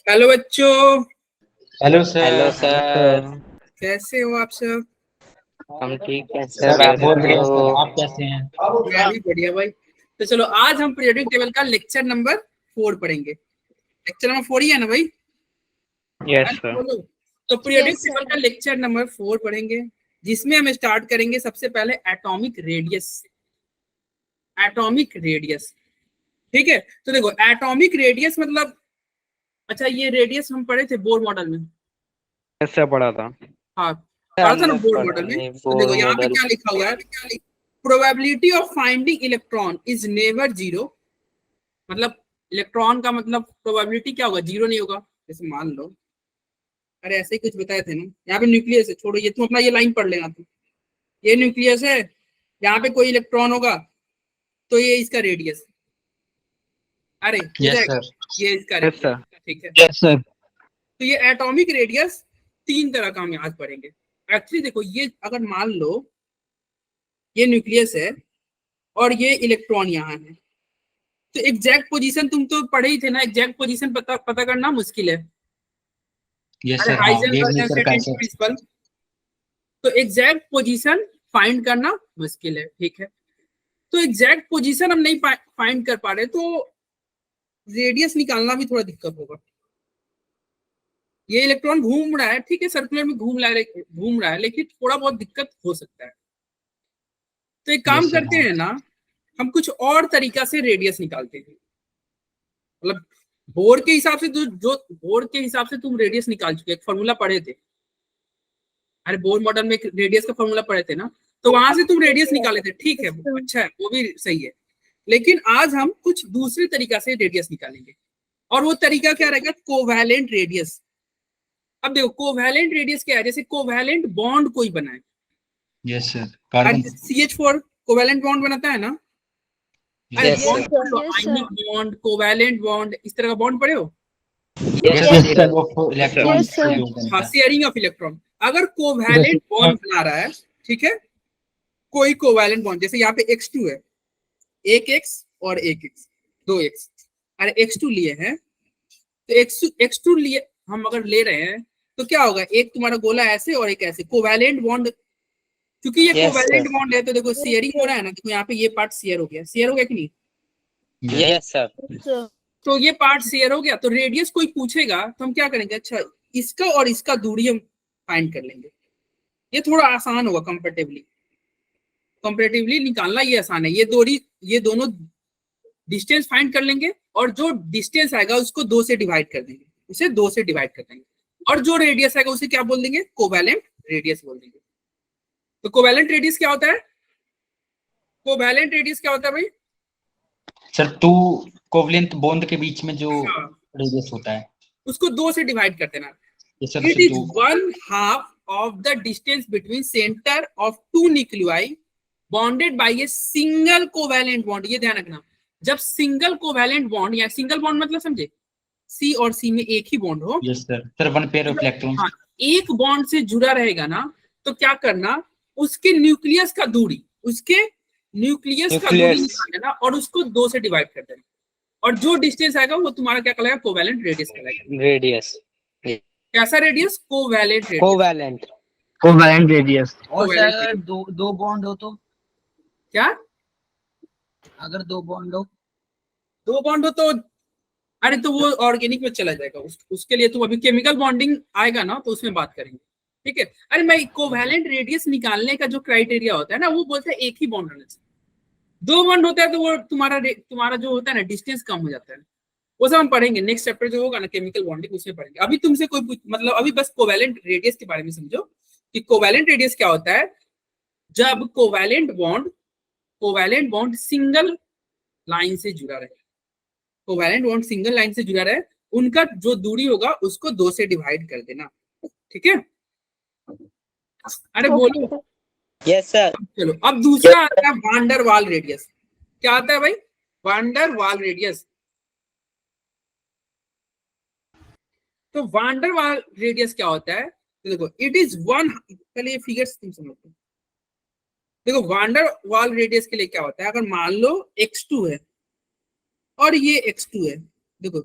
Hello बच्चों, hello sir. Hello sir. कैसे हो आप सब? हम ठीक है सर सर, आप आप बढ़िया सर, बताओ। आप कैसे हैं? मैं भी बढ़िया भाई। तो चलो आज हम पीरियोडिक टेबल का लेक्चर नंबर 4 पढ़ेंगे। लेक्चर नंबर 4 ही है ना भाई? यस अरे सर। बोलो। तो पीरियोडिक टेबल का लेक्चर नंबर 4 पढ़ेंगे, जिसमें हम स्टार्ट करेंगे सबसे पहले एटॉमिक रेडियस। एटॉमिक रेडियस, ठीक है। तो देखो एटॉमिक रेडियस मतलब, अच्छा ये रेडियस हम पढ़े थे बोर मॉडल में। कैसे पढ़ा था? हाँ, पढ़ा था ना हमने बोर पढ़ा मॉडल में। नहीं तो बोर देखो यहाँ पे मॉडल। क्या लिखा हुआ है, probability of finding electron is never zero. मतलब इलेक्ट्रॉन का मतलब प्रोबेबिलिटी क्या होगा, जीरो नहीं होगा। जैसे मान लो, अरे ऐसे ही कुछ बताए थे ना, यहाँ पे न्यूक्लियस है, छोड़ो ये, तुम अपना ये लाइन पढ़ लेना तुम। ये न्यूक्लियस है, यहाँ पे कोई इलेक्ट्रॉन होगा तो ये इसका रेडियस। अरे हो यस जाएगा, सर। ये इसका यस रेडियस। सर। ठीक है, यस सर। तो ये एटॉमिक रेडियस तीन तरह का हम आज पढ़ेंगे। एक्चुअली देखो, ये अगर मान लो ये न्यूक्लियस है और ये इलेक्ट्रॉन यहाँ है, तो एग्जैक्ट पोजीशन तुम तो पढ़े ही थे ना, एग्जैक्ट पोजीशन पता पता करना मुश्किल है। यस अरे सर, हाँ wave Heisenberg nature uncertainty concept. Principle. तो एग्जैक्ट पोजीशन फाइंड करना मुश्किल है, ठीक है। तो एग्जैक्ट पोजीशन हम नहीं फाइंड कर पा रहे, तो रेडियस निकालना भी थोड़ा दिक्कत होगा। ये इलेक्ट्रॉन घूम रहा है, ठीक है, सर्कुलर में घूम रहा है, लेकिन थोड़ा बहुत दिक्कत हो सकता है। तो एक काम यस सर, करते हाँ। हैं ना, हम कुछ और तरीका से रेडियस निकालते हैं। मतलब बोर के हिसाब से, जो बोर के हिसाब से तुम रेडियस निकाल चुके, एक फॉर्मूला पढ़े थे। अरे बोर मॉडल में रेडियस का फॉर्मूला पढ़े थे ना, तो वहां से तुम रेडियस निकाले थे, ठीक है, अच्छा है, वो भी सही है। लेकिन आज हम कुछ दूसरे तरीका से रेडियस निकालेंगे, और वो तरीका क्या रहेगा, कोवैलेंट रेडियस। अब देखो कोवैलेंट रेडियस क्या है, जैसे कोवैलेंट बॉन्ड कोई बनाए। Yes sir, carbon. CH4 covalent bond बनाता है ना। अरे यस बॉन्ड सर। पढ़ लो, आयनिक बॉन्ड, कोवैलेंट बॉन्ड, इस तरह का बॉन्ड पढ़े हो। Yes yes sir, sir. वो इलेक्ट्रॉन से जो हाँ, बनता शेयरिंग ऑफ इलेक्ट्रॉन। अगर है। कोवैलेंट बॉन्ड बना रहा है, ठीक है, कोई कोवैलेंट बॉन्ड, जैसे यहाँ पे X2 है, एक एक्स और एक एक्स, दो एक्स। अरे X2 लिए हैं, तो X2 लिए हम अगर ले रहे हैं, तो क्या होगा, एक तुम्हारा गोला ऐसे और एक ऐसे, कोवैलेंट बॉन्ड। क्योंकि ये यस कोवैलेंट सर। बॉन्ड है, तो देखो शेयरिंग हो रहा है ना, देखो यहाँ पे ये पार्ट शेयर हो गया, शेयर हो गया कि नहीं। Yes yes sir. तो ये पार्ट शेयर हो गया, तो रेडियस कोई पूछेगा तो हम क्या करेंगे, अच्छा इसका और इसका दूरी हम फाइंड कर लेंगे। ये थोड़ा आसान होगा, कंपेरेटिवली निकालना ये आसान है। ये दोनों डिस्टेंस फाइंड कर लेंगे, और जो डिस्टेंस आएगा उसको दो से डिवाइड कर देंगे, उसे दो से डिवाइड कर देंगे, और जो रेडियस आएगा उसे क्या बोल देंगे, कोवैलेंट रेडियस बोल देंगे। तो कोवैलेंट रेडियस क्या होता है, कोवैलेंट रेडियस क्या होता है भाई। सर, टू कोवलेंट बॉन्ड के बीच में जो हाँ, रेडियस होता है। उसको दो से डिवाइड कर देना। यस सर, इट तो is to. 1/2 of the distance between center of two nuclei bonded by a single covalent bond। ये ध्यान रखना, जब सिंगल कोवैलेंट बॉन्ड, या सिंगल बॉन्ड मतलब समझे, सी और सी में एक ही बॉन्ड हो, yes sir, sir one pair of electron. हाँ, एक बॉन्ड से जुड़ा रहेगा ना, तो क्या करना, उसके न्यूक्लियस का दूरी, उसके न्यूक्लियस का दूरी न्यूक्लियस। निकाल देना, और उसको दो से डिवाइड कर देना, और जो डिस्टेंस आएगा वो तुम्हारा क्या कहलाएगा, कोवैलेंट रेडियस कहलाएगा। रेडियस। कैसा radius, covalent radius. Covalent. Covalent radius. और सर कोवैलेंट अगर रेडियस दो दो बॉन्ड हो तो, क्या, अगर दो बॉन्ड हो दो बॉन्ड हो तो, अरे तो वो ऑर्गेनिक में चला जाएगा, उसके लिए तुम अभी केमिकल बॉन्डिंग आएगा ना, तो उसमें बात करेंगे, ठीक है। अरे मैं कोवैलेंट रेडियस निकालने का जो क्राइटेरिया होता है ना, वो बोलते हैं एक ही बॉन्ड होना चाहिए। दो बॉन्ड होता है तो वो तुम्हारा जो होता है ना, डिस्टेंस कम हो जाता है। वो सब हम पढ़ेंगे, नेक्स्ट चैप्टर जो होगा ना केमिकल बॉन्डिंग, उसमें पढ़ेंगे। अभी तुमसे मतलब अभी बस कोवैलेंट रेडियस के बारे में समझो कि कोवैलेंट रेडियस क्या होता है। जब कोवैलेंट बॉन्ड सिंगल लाइन से जुड़ा रहे, कोवैलेंट बॉन्ड सिंगल लाइन से जुड़ा रहे, उनका जो दूरी होगा उसको दो से डिवाइड कर देना, ठीक है। अरे बोलो। Yes sir. चलो अब दूसरा आता है वांडर वाल रेडियस। क्या आता है भाई, वांडर वाल रेडियस। तो वांडर वाल रेडियस क्या होता है, तो देखो इट इज वन, पहले ये फिगर्स तुम समझो। देखो वांडर वाल रेडियस के लिए क्या होता है, अगर मान लो X2 है और ये X2 है, देखो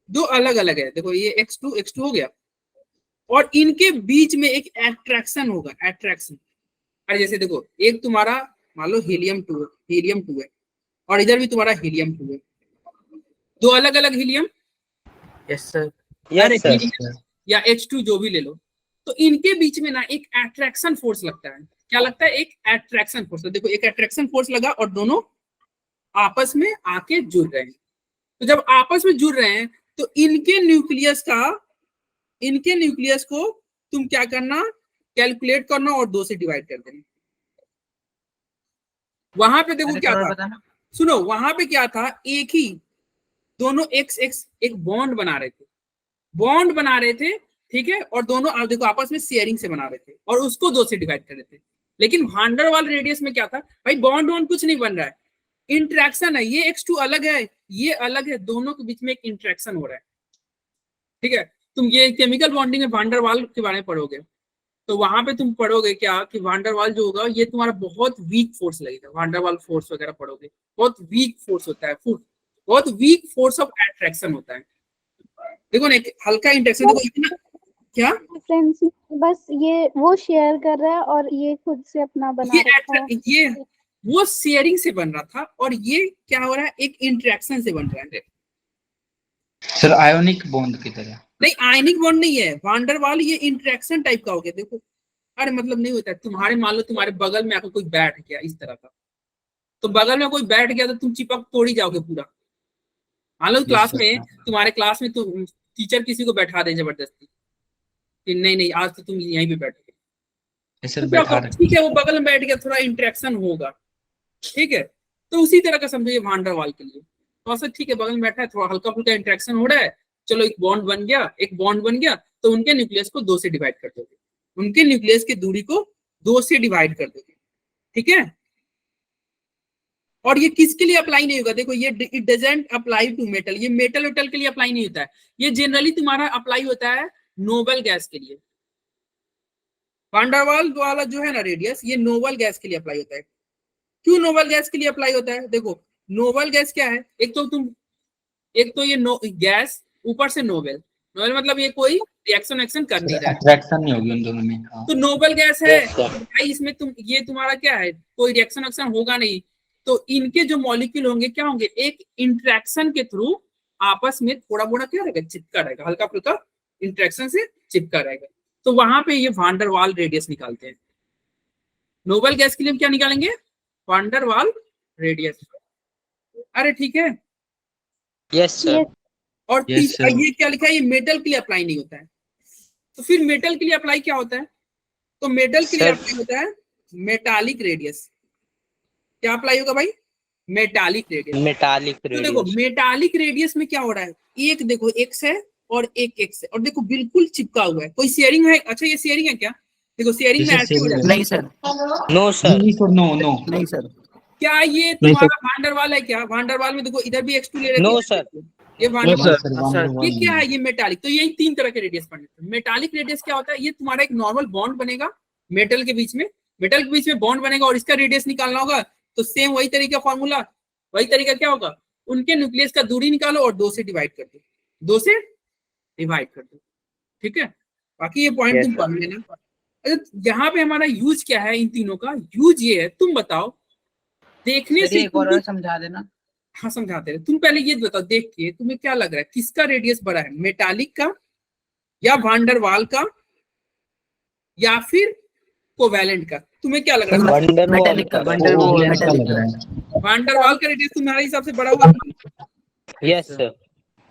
दो अलग अलग है, देखो ये x2 हो गया, और इनके बीच में एक एट्रैक्शन होगा, एट्रैक्शन। अरे जैसे देखो एक तुम्हारा मान लो हीलियम 2 है और इधर भी तुम्हारा हीलियम 2 है, दो अलग अलग हीलियम, यस सर। अरे Yes, sir. हीलियम या H2 जो भी ले लो, तो इनके बीच में ना एक एट्रैक्शन फोर्स लगता है। क्या लगता है? एक एट्रैक्शन फोर्स। तो देखो एक एट्रैक्शन फोर्स लगा और दोनों आपस में आके जुड़ रहे हैं। तो जब आपस में जुड़ रहे हैं तो इनके न्यूक्लियस को तुम क्या करना, कैलकुलेट करना और 2 से डिवाइड कर देना। वहां पे देखो क्या था, बताना। सुनो वहां पे क्या था, एक ही दोनों एक्स एक बॉन्ड बना रहे थे, ठीक है, और दोनों आप देखो आपस में शेयरिंग से बना रहे थे और उसको 2 से डिवाइड कर रहे थे। लेकिन वांडर वाल रेडियस में क्या था भाई, बॉन्ड कुछ नहीं बन रहा है, इंटरेक्शन है। ये x2 अलग है, ये अलग है, दोनों के बीच में एक इंटरेक्शन हो रहा है, ठीक है। तुम ये केमिकल बॉन्डिंग में वांडर वाल के बारे में पढ़ोगे तो वहां पे तुम पढ़ोगे क्या कि वांडर वाल जो होगा ये तुम्हारा बहुत वीक फोर्स लगेगा। वांडर वाल फोर्स वगैरह पढ़ोगे, बहुत वीक फोर्स होता है, बहुत वीक फोर्स ऑफ अट्रैक्शन होता है। देखो ना एक हल्का इंटरेक्शन, देखो इतना क्या फ्रेंड्स, बस ये वो शेयर कर रहा है और ये खुद से अपना बना रखा है। ये वो शेयरिंग से बन रहा था और ये क्या हो रहा है, एक इंटरेक्शन से बन रहा है। सर आयोनिक बॉन्ड की तरह। नहीं आयनिक बॉन्ड नहीं है वांडर वाल, ये इंटरेक्शन टाइप का हो गया। देखो अरे मतलब नहीं होता है, तुम्हारे मान लो तुम्हारे बगल में आकर कोई बैठ गया इस तरह का, तो बगल में कोई बैठ गया तो तुम चिपक तोड़ ही जाओगे पूरा। मान लो क्लास में, तुम्हारे क्लास में तो टीचर किसी को बैठा दे जबरदस्ती कि नहीं आज तो तुम यहीं पे बैठोगे, सर बैठा रहे। ठीक है, वो बगल में बैठ गया, थोड़ा इंटरेक्शन होगा, ठीक है। तो उसी तरह का समझो ये वांडर वाल के लिए, तो ऐसा ठीक है बगल में बैठा है, थोड़ा हल्का फुल्का इंटरेक्शन हो रहा है, चलो एक बॉन्ड बन गया तो उनके न्यूक्लियस को 2 से डिवाइड कर दोगे, उनके न्यूक्लियस की दूरी को 2 से डिवाइड कर दोगे, ठीक है। और ये किसके लिए अप्लाई नहीं होगा, देखो ये it doesn't apply to metal, ये मेटल वेटल के लिए अप्लाई नहीं होता है, ये जनरली तुम्हारा अप्लाई होता है नोबल गैस के लिए। वांडरवाल वाला जो है ना रेडियस, ये नोबल गैस के लिए अप्लाई होता है। क्यों नोबल गैस के लिए अप्लाई होता है? देखो नोबल गैस क्या है, एक तो ये गैस ऊपर से नोबल मतलब ये कोई रिएक्शन कर नहीं रहा है, अट्रैक्शन नहीं होगी उन दोनों में। हाँ। तो नोबल गैस है Yes, sir. भाई, इसमें ये तुम्हारा क्या है, कोई रिएक्शन होगा नहीं, तो इनके जो मॉलिक्यूल होंगे क्या होंगे, एक इंटरेक्शन के थ्रू आपस में थोड़ा मोड़ा क्या रहेगा, चिपका रहेगा, हल्का फुल्का इंटरेक्शन से चिपका रहेगा। तो वहां पे ये वांडर वाल रेडियस निकालते हैं। नोबल गैस के लिए क्या निकालेंगे, वांडर वाल रेडियस। अरे ठीक है, Yes, sir. और Yes, sir. ये क्या लिखा है, ये मेटल के लिए अप्लाई नहीं होता है। तो फिर मेटल के लिए अप्लाई क्या होता है, तो मेटल के लिए Sir. अप्लाई होता है मेटालिक रेडियस। क्या अप्लाई होगा भाई, मेटालिक रेडियस। Metallic तो देखो radius. मेटालिक रेडियस में क्या हो रहा है, एक देखो एक्स है और एक एक्स है और देखो बिल्कुल चिपका हुआ है, कोई शेयरिंग है? अच्छा ये शेयरिंग है क्या, देखो शेयरिंग में This is ऐसे हो sharing. जाता है। नहीं सर। No, sir. नहीं सर, नो नहीं सर। क्या ये तुम्हारा वांडरवाल है क्या, वांडरवाल में देखो इधर भी x2 ले रहे थे, No, sir. ये वांडरवाल, सर। ये क्या है, ये मेटालिक। तो यही 3 तरह के रेडियस पढ़ने थे। मेटालिक रेडियस क्या होता है, ये तुम्हारा एक नॉर्मल बॉन्ड बनेगा मेटल के बीच में बॉन्ड बनेगा और इसका रेडियस निकालना होगा, तो सेम वही तरीका फॉर्मूला, वही तरीका क्या होगा, उनके न्यूक्लियस का दूरी निकालो और 2 से डिवाइड कर दो, 2 से डिवाइड कर दो, ठीक है। बाकी ये पॉइंट Yes, तुम sir. पढ़ लेना। अच्छा यहाँ पे हमारा यूज क्या है, इन तीनों का यूज ये है, तुम बताओ देखने से एक और समझा देना। हाँ समझाते हैं, तुम पहले ये बताओ देख के तुम्हें क्या लग रहा है, किसका रेडियस बड़ा है, मेटालिक का या वांडरवाल का या फिर कोवैलेंट का, तुम्हें क्या लग रहा है? Wonder Wall. मेटालिक का, वंडर वो वॉल अच्छा लग मेटालिक। रहा है। वांडरवाल का रेडियस तुम्हारे हिसाब से बड़ा हुआ? Yes, sir.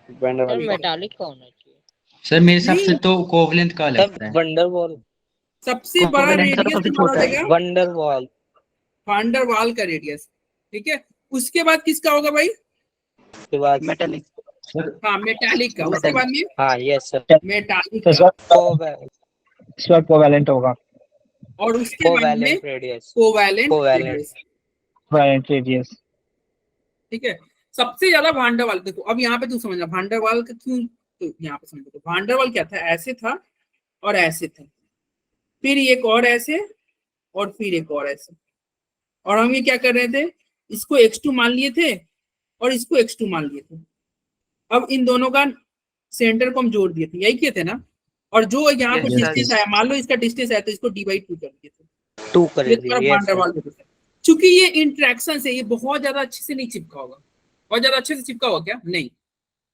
Wonder sir Wall. Metallic का होना चाहिए। सर मेरे हिसाब से नहीं। तो कोवलेंट का Sir, लगता है। Wonder Wall. सबसे बड़ा कोवैलेंट का तो रेडियस सबसे तुम्हारा छोटा है। रहेगा Wonder Wall. वांडरवाल का रेडियस, ठीक है। उसके बाद किसका होगा भाई, उसके बाद मेटालिक। सर हाँ मेटालिक का, उसके बाद में हाँ yes sir. मेटालिक का, Covalent होगा। और उसके बाद में radius. Covalent Covalent. Radius, covalent radius. ठीक है। सबसे ज्यादा वांडरवाल, देखो अब यहाँ पे तू समझना वांडरवाल का क्यों, तो यहाँ पे समझो वांडरवाल क्या था, ऐसे था और ऐसे था, फिर एक और ऐसे और फिर एक और ऐसे, और हम ये क्या कर रहे थे, इसको x2 मान लिए थे और इसको x2 मान लिए थे। अब इन दोनों का सेंटर को हम जोड़ दिए थे, यही किए थे ना। और जो यहाँ पे Yes, sir. डिस्टेंस आया, मान लो इसका डिस्टेंस आया तो इसको डिवाइड 2 कर दिए थे। 2 कर ये दिए। तुम्हारा Yes, वान डेर sir. वाल रेडियस है। चूंकि ये इंटरेक्शन से ये बहुत ज्यादा अच्छे से नहीं चिपका होगा, बहुत ज्यादा अच्छे से चिपका होगा क्या? नहीं,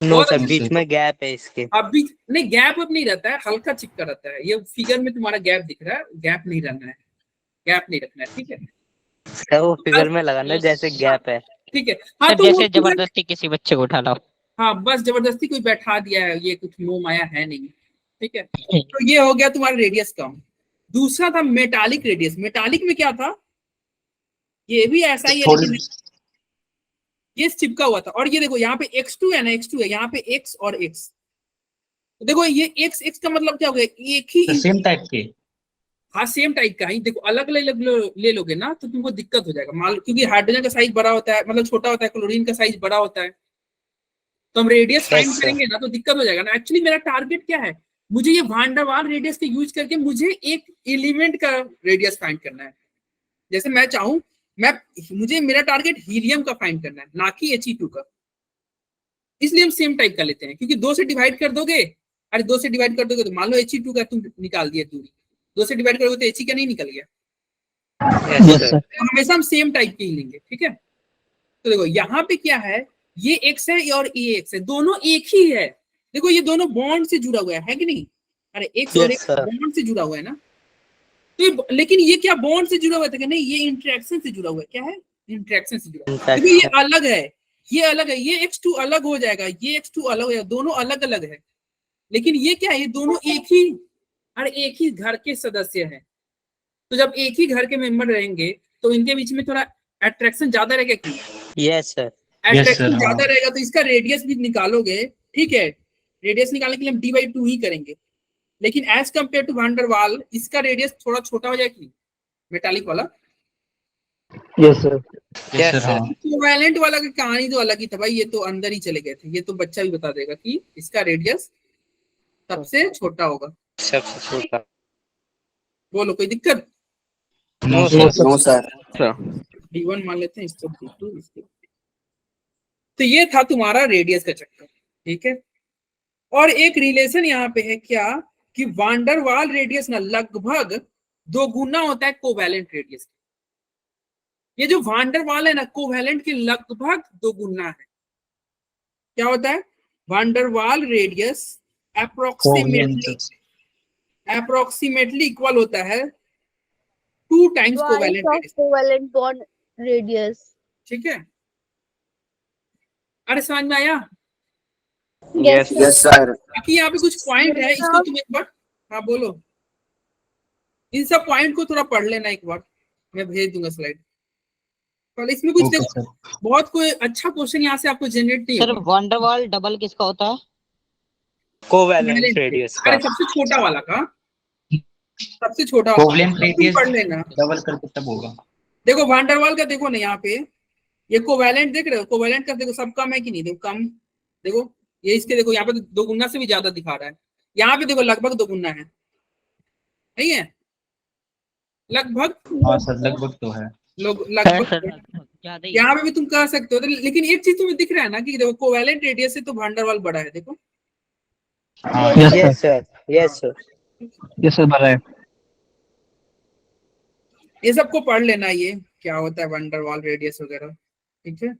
नो बहुत सर, अच्छे बीच से। में गैप है इसके। अभी नहीं, गैप अब नहीं रहता है, हल्का चिपका रहता है। ये फिगर में तुम्हारा गैप दिख रहा है, गैप नहीं रहना है, गैप नहीं रखना है, ठीक है। सर वो फिगर में लगाना जैसे गैप है। ठीक है, हाँ सर तो वो जैसे जबरदस्ती किसी बच्चे को उठा लाओ। हाँ बस जबरदस्ती कोई बैठा दिया है, ये कुछ मोह माया है नहीं, ठीक है। तो ये हो गया तुम्हारा रेडियस कम। दूसरा था मेटालिक रेडियस। मेटालिक में क्या था, ये भी ऐसा ही है थोड़ी लेकिन ये चिपका हुआ था। और ये देखो यहाँ पे x2 है ना, x2 है यहाँ पे x और x। तो देखो ये x का मतलब क्या हो गया, एक ही सेम टाइप के। हाँ सेम टाइप का ही। देखो अलग अलग ले लोगे ना तो तुमको दिक्कत हो जाएगा, मान लो क्योंकि हाइड्रोजन का साइज बड़ा होता है, मतलब छोटा होता है, क्लोरीन का साइज बड़ा होता है, तो हम रेडियस फाइंड sir. करेंगे ना तो दिक्कत हो जाएगा ना। एक्चुअली मेरा टारगेट क्या है, मुझे ये वान डेर वाल रेडियस के यूज करके मुझे एक एलिमेंट का रेडियस फाइंड करना है। जैसे मैं चाहूँ मुझे मेरा टारगेट हीलियम का फाइंड करना है, ना कि He2 का। इसलिए हम सेम टाइप का लेते हैं, क्योंकि 2 से डिवाइड कर दोगे, अरे 2 से डिवाइड कर दोगे तो मान लो He2 का तुम निकाल दिए दूरी, 2 से डिवाइड करोगे तो He का नहीं निकल गया। Yes, sir. तो हमेशा हम सेम टाइप के ही लेंगे, ठीक है। तो देखो यहाँ पे क्या है, ये x है और ये x है, दोनों एक ही है। देखो ये दोनों बॉन्ड से जुड़ा हुआ है कि नहीं? अरे x और Yes, x sir. बॉन्ड से जुड़ा हुआ है ना। तो लेकिन ये क्या बॉन्ड से जुड़ा हुआ था कि नहीं, ये इंटरेक्शन से जुड़ा हुआ है। क्या है? इंटरेक्शन से जुड़ा हुआ है। क्योंकि ये अलग है, ये अलग है, ये x2 अलग हो जाएगा, ये x2 अलग हो जाएगा, दोनों अलग अलग है। लेकिन ये क्या है, ये दोनों एक ही घर के सदस्य हैं। तो जब एक ही घर के मेंबर रहेंगे तो इनके बीच में थोड़ा अट्रैक्शन ज्यादा रहेगा कि Yes, sir. अट्रैक्शन हाँ। ज्यादा रहेगा, तो इसका रेडियस भी निकालोगे, ठीक है। रेडियस निकालने के लिए हम d/2 ही करेंगे। लेकिन as compare to van der Waals इसका रेडियस थोड़ा छोटा हो जाएगा कि मेटालिक वाला। Yes, sir. Yes, sir sir. हाँ। कोवैलेंट वाला की कहानी तो अलग ही था भाई, ये तो अंदर ही चले गए थे। ये तो बच्चा भी बता देगा कि इसका रेडियस सबसे छोटा होगा। सबसे छोटा। बोलो कोई दिक्कत? No, No, sir. sir. d1 मान लेते हैं, इसको d2 इसको। तो ये था तुम्हारा रेडियस का चक्कर, ठीक है। और एक रिलेशन यहाँ पे है क्या, कि वान डेर वाल रेडियस ना लगभग 2 गुना होता है कोवैलेंट रेडियस। ये जो वान डेर वाल है ना, कोवैलेंट के लगभग 2 गुना है। क्या होता है? Van der Waals radius approximately equal होता है 2 times covalent radius, covalent bond radius. ठीक है। अरे समझ में आया? Yes sir. बाकी यहाँ पे कुछ पॉइंट है, इसको तुम एक बार, हाँ बोलो, इन सब पॉइंट को थोड़ा पढ़ लेना एक बार, मैं भेज दूंगा स्लाइड। पर इसमें कुछ ओके देखो, सर। बहुत कोई अच्छा क्वेश्चन यहाँ से आपको जनरेट नहीं सर होगा। वान डेर वाल डबल किसका होता है? Covalent radius का। अरे सबसे छोटा वाला का, सबसे छोटा वाला कोवलेंट तुम रेडियस पढ़ लेना। डबल करके तब होगा। देखो वान डेर वाल का देखो ना, यहाँ पे ये कोवैलेंट देख रहे हो, कोवैलेंट का देखो सब कम है कि नहीं, देखो कम, देखो ये इसके देखो यहाँ पे 2 गुना से भी ज्यादा दिखा रहा है, यहाँ पे देखो लगभग 2 गुना है, नहीं है? लगभग हाँ सर लगभग तो है। लोग है लगभग सर, ज्यादा ही। यहाँ पे भी तुम कह सकते हो। लेकिन एक चीज तुम्हें दिख रहा है ना कि देखो कोवैलेंट रेडियस से तो वान डेर वाल बड़ा है, देखो। हाँ Yes, Yes, sir. sir. Yes, sir. Yes, sir. बड़ा है. ये सबको पढ़ लेना, ये क्या होता है वान डेर वाल रेडियस वगैरह, ठीक है।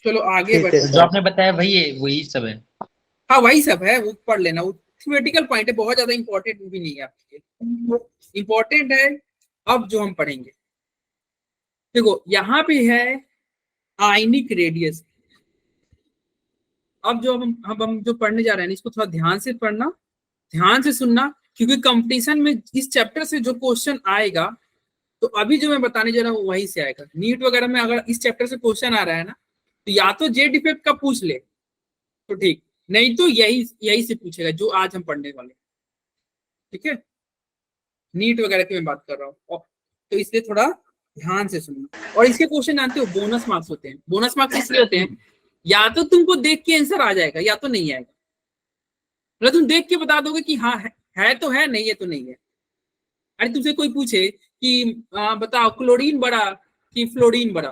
चलो आगे ठीक है, बढ़ते सर। जो आपने बताया वही सब है। हाँ वही सब है, वो पढ़ लेना, वो थ्योरेटिकल पॉइंट है, बहुत ज्यादा इंपॉर्टेंट भी नहीं है आपके लिए, इंपॉर्टेंट है अब जो हम पढ़ेंगे। देखो यहाँ पे है आयनिक रेडियस। अब जो हम जो पढ़ने जा रहे हैं इसको थोड़ा ध्यान से पढ़ना, ध्यान से सुनना, क्योंकि कंपटीशन में इस चैप्टर से जो क्वेश्चन आएगा, तो अभी जो मैं बताने जा रहा हूँ वही से आएगा। नीट वगैरह में अगर इस चैप्टर से क्वेश्चन आ रहा है ना, तो या तो जेड इफेक्ट का पूछ ले तो ठीक, नहीं तो यही से पूछेगा जो आज हम पढ़ने वाले, ठीक है। नीट वगैरह की मैं बात कर रहा हूँ, तो इसलिए थोड़ा ध्यान से सुनना। और इसके क्वेश्चन जानते हो बोनस मार्क्स होते हैं। बोनस मार्क्स इसलिए होते हैं, या तो तुमको देख के आंसर आ जाएगा या तो नहीं आएगा। मतलब तुम देख के बता दोगे कि हाँ है तो है, नहीं है तो नहीं है। अरे तुमसे कोई पूछे कि बताओ क्लोरीन बड़ा कि फ्लोरीन बड़ा,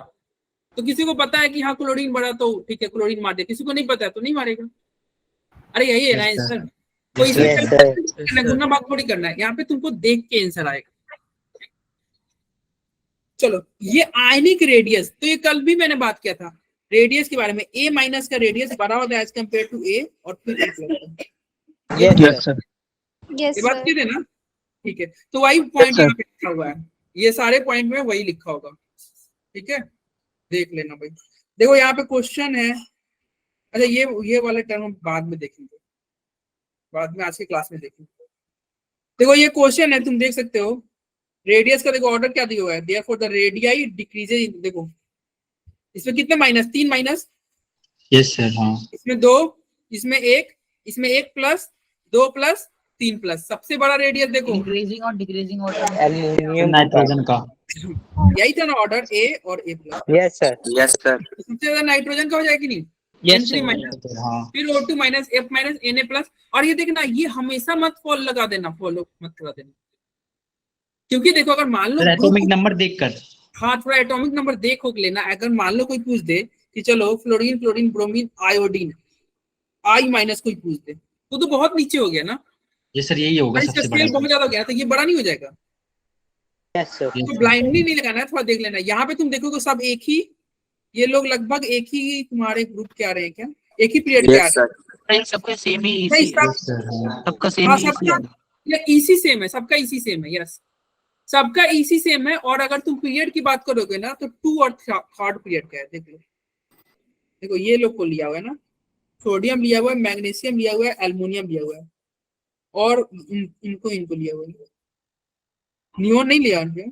तो किसी को पता है कि हाँ क्लोरीन बड़ा तो ठीक है क्लोरीन मार दे, किसी को नहीं पता है तो नहीं मारेगा। अरे यही है ना Yes, sir. आंसर। कोई Yes, इसमें sir. चल गुना बात थोड़ी करना है, यहाँ पे तुमको देख के आंसर आएगा। चलो ये आयनिक रेडियस, तो ये कल भी मैंने बात किया था रेडियस के बारे में, ए माइनस का रेडियस बड़ा होता है एज कम्पेयर टू ए और फिर A plus. Yes, Yes, sir. sir. Yes ये बात सर। की थी ना, ठीक है। तो वही पॉइंट sir. यहाँ पे लिखा हुआ है, ये सारे पॉइंट में वही लिखा होगा, ठीक है, देख लेना भाई। देखो यहाँ पे क्वेश्चन है, अच्छा ये वाले टर्म हम बाद में देखेंगे, बाद में आज की क्लास में देखेंगे। देखो ये क्वेश्चन है, तुम देख सकते हो रेडियस का, देखो ऑर्डर क्या दिया हुआ है, देयरफॉर द रेडियाई डिक्रीजेज, देखो इसमें कितने माइनस, 3 माइनस, Yes, sir. हाँ. इसमें 2, इसमें 1, इसमें 1 प्लस 2 प्लस 3 प्लस, सबसे बड़ा रेडियस देखो इंक्रीजिंग और डिक्रीजिंग ऑर्डर। Aluminium. नाइट्रोजन का. यही था ना ऑर्डर, ए और ए plus, Yes, sir. Yes, sir. सबसे ज्यादा नाइट्रोजन का हो जाएगी नहीं, यस N3 माइनस, हाँ. फिर O2 minus, F minus, Na plus. और ये देखना, ये हमेशा मत फॉल लगा देना, फॉलो मत करा देना, क्योंकि देखो अगर मान लो एटॉमिक नंबर देखकर. हाँ थोड़ा एटॉमिक नंबर देखो लेना। अगर मान लो कोई पूछ दे कि चलो फ्लोरीन, क्लोरीन, ब्रोमीन, आयोडीन, आई माइनस कोई पूछ दे, तो बहुत नीचे हो गया ना, ये सर यही होगा इसका सबसे स्केल बड़ा. बहुत ज्यादा हो गया, तो ये बड़ा नहीं हो जाएगा। Yes, sir. तो ब्लाइंडली नहीं लगाना है, थोड़ा देख लेना। यहाँ पे तुम देखोगे सब एक ही, ये लोग लगभग एक ही तुम्हारे ग्रुप के आ रहे हैं क्या, एक ही पीरियड के आ Yes, रहे sir. हैं। सबका सेम ही नहीं, इसी, सब- सर हाँ. सबका सेम हाँ, ही सबका ये इसी सेम है, सबका इसी सेम है, यस सबका इसी सेम है। और अगर तुम पीरियड की बात करोगे ना, तो 2 और 3rd पीरियड का है। देख लो, देखो ये लोग को लिया हुआ है ना, सोडियम लिया हुआ है, मैग्नीशियम लिया हुआ है, एल्युमिनियम लिया हुआ है, और इनको लिया हुआ है। नियोन नहीं लिया उनके,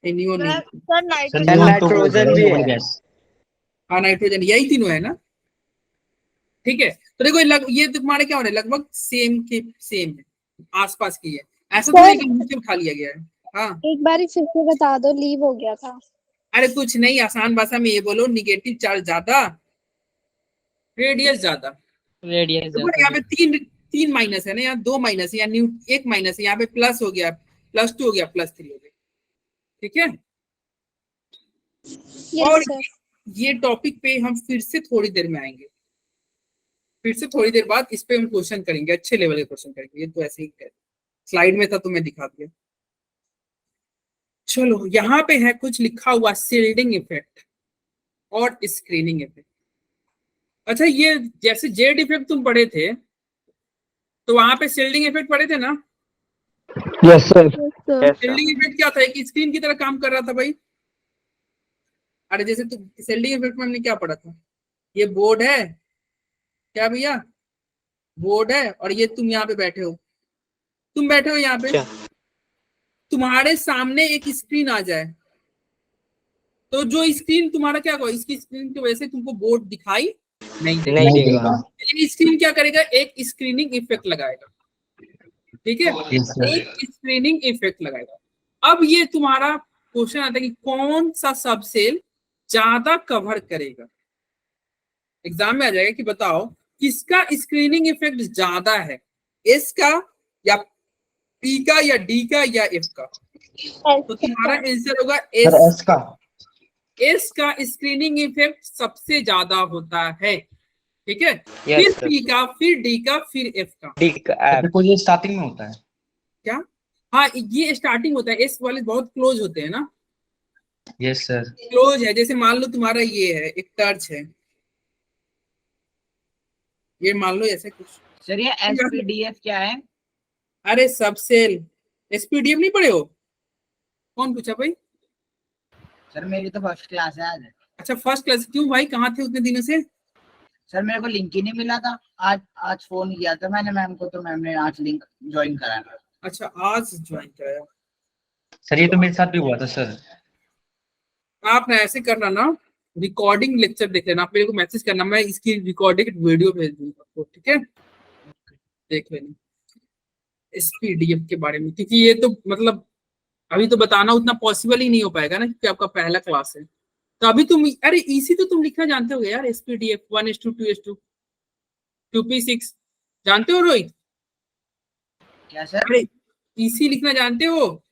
नियोन नहीं, सर सर नाइट्रोजन नाइट्रोजन भी है। गैस. हाँ नाइट्रोजन, यही तीनों है ना, ठीक है। तो देखो ये तुम्हारे क्या हो रहा है, लगभग सेम के सेम है, आसपास की है, ऐसा तो नहीं कि नीचे उठा लिया गया है। हाँ एक बार फिर से बता दो, लीव हो गया था। अरे कुछ नहीं, आसान भाषा में ये बोलो, निगेटिव चार्ज ज्यादा, रेडियस ज्यादा। रेडियस देखो यहाँ पे 3 माइनस है ना, यहाँ 2 माइनस है, यहाँ 1 माइनस है, यहाँ पे प्लस हो गया, +2 हो गया, +3 हो गया, ठीक है। और यस सर। ये टॉपिक पे हम फिर से थोड़ी देर में आएंगे, फिर से थोड़ी देर बाद इस पे हम क्वेश्चन करेंगे, अच्छे लेवल के क्वेश्चन करेंगे। ये तो ऐसे ही स्लाइड में था तो मैं दिखा दिया। चलो यहाँ पे है कुछ लिखा हुआ, शील्डिंग इफेक्ट और स्क्रीनिंग इफेक्ट। अच्छा ये जैसे जेड इफेक्ट तुम पढ़े थे, तो वहां पे शील्डिंग इफेक्ट पढ़े थे ना। Yes, sir. Yes sir. Shielding effect क्या था, एक स्क्रीन की तरह काम कर रहा था भाई। अरे जैसे तुम शील्डिंग इफेक्ट में हमने क्या पढ़ा था, ये बोर्ड है क्या भैया, बोर्ड है, और ये तुम यहाँ पे बैठे हो, तुम बैठे हो यहाँ पे, अच्छा। तुम्हारे सामने एक स्क्रीन आ जाए, तो जो स्क्रीन तुम्हारा क्या होगा, इसकी स्क्रीन की वजह से तुमको बोर्ड दिखाई नहीं देगा। नहीं देगा। लेकिन स्क्रीन क्या करेगा, एक स्क्रीनिंग इफेक्ट लगाएगा, ठीक है, Yes, sir. एक स्क्रीनिंग इफेक्ट लगाएगा। अब ये तुम्हारा क्वेश्चन आता है कि कौन सा सब सेल ज्यादा कवर करेगा, एग्जाम में आ जाएगा कि बताओ किसका स्क्रीनिंग इफेक्ट ज्यादा है, एस का या पी का या डी का या एफ का। तो तुम्हारा आंसर होगा सर एस। एस का. एस का स्क्रीनिंग इफेक्ट सबसे ज्यादा होता है, ठीक है, Yes, फिर sir. पी का, फिर डी का, फिर एफ का। D का app. देखो ये स्टार्टिंग में होता है. क्या, हाँ ये स्टार्टिंग होता है, एस वाले बहुत क्लोज होते हैं ना, यस सर. क्लोज है। जैसे मान लो तुम्हारा ये है, एक टर्च है, ये मान लो ऐसे कुछ। सर ये एसपीडीएफ क्या है? अरे सब सेल, एसपीडीएफ नहीं पढ़े हो, कौन पूछा भाई? सर मेरी तो फर्स्ट क्लास है आज। अच्छा फर्स्ट क्लास, क्यों भाई, कहाँ थे उतने दिनों से? सर मेरे को लिंक ही नहीं मिला था, आज फोन किया था मैंने मैम को, तो मैम ने आज लिंक ज्वाइन कराया। अच्छा आज ज्वाइन कराया। सर ये तो मेरे साथ भी हुआ था सर. आप ना ऐसे करना ना, रिकॉर्डिंग लेक्चर देख लेना, आप मेरे को मैसेज करना, मैं इसकी रिकॉर्डिंग वीडियो भेज दूंगा आपको, ठीक है, देख लेना एसपीडीएफ के बारे में, क्योंकि ये तो मतलब अभी तो बताना उतना पॉसिबल ही नहीं हो पाएगा ना, क्योंकि आपका पहला क्लास है। तो अभी तुम, अरे इसी तो तुम लिखना जानते हो यार, एसपीडीएफ 1:2 2:2 2p6 जानते हो रोहित? क्या सर? अरे इसी लिखना जानते हो,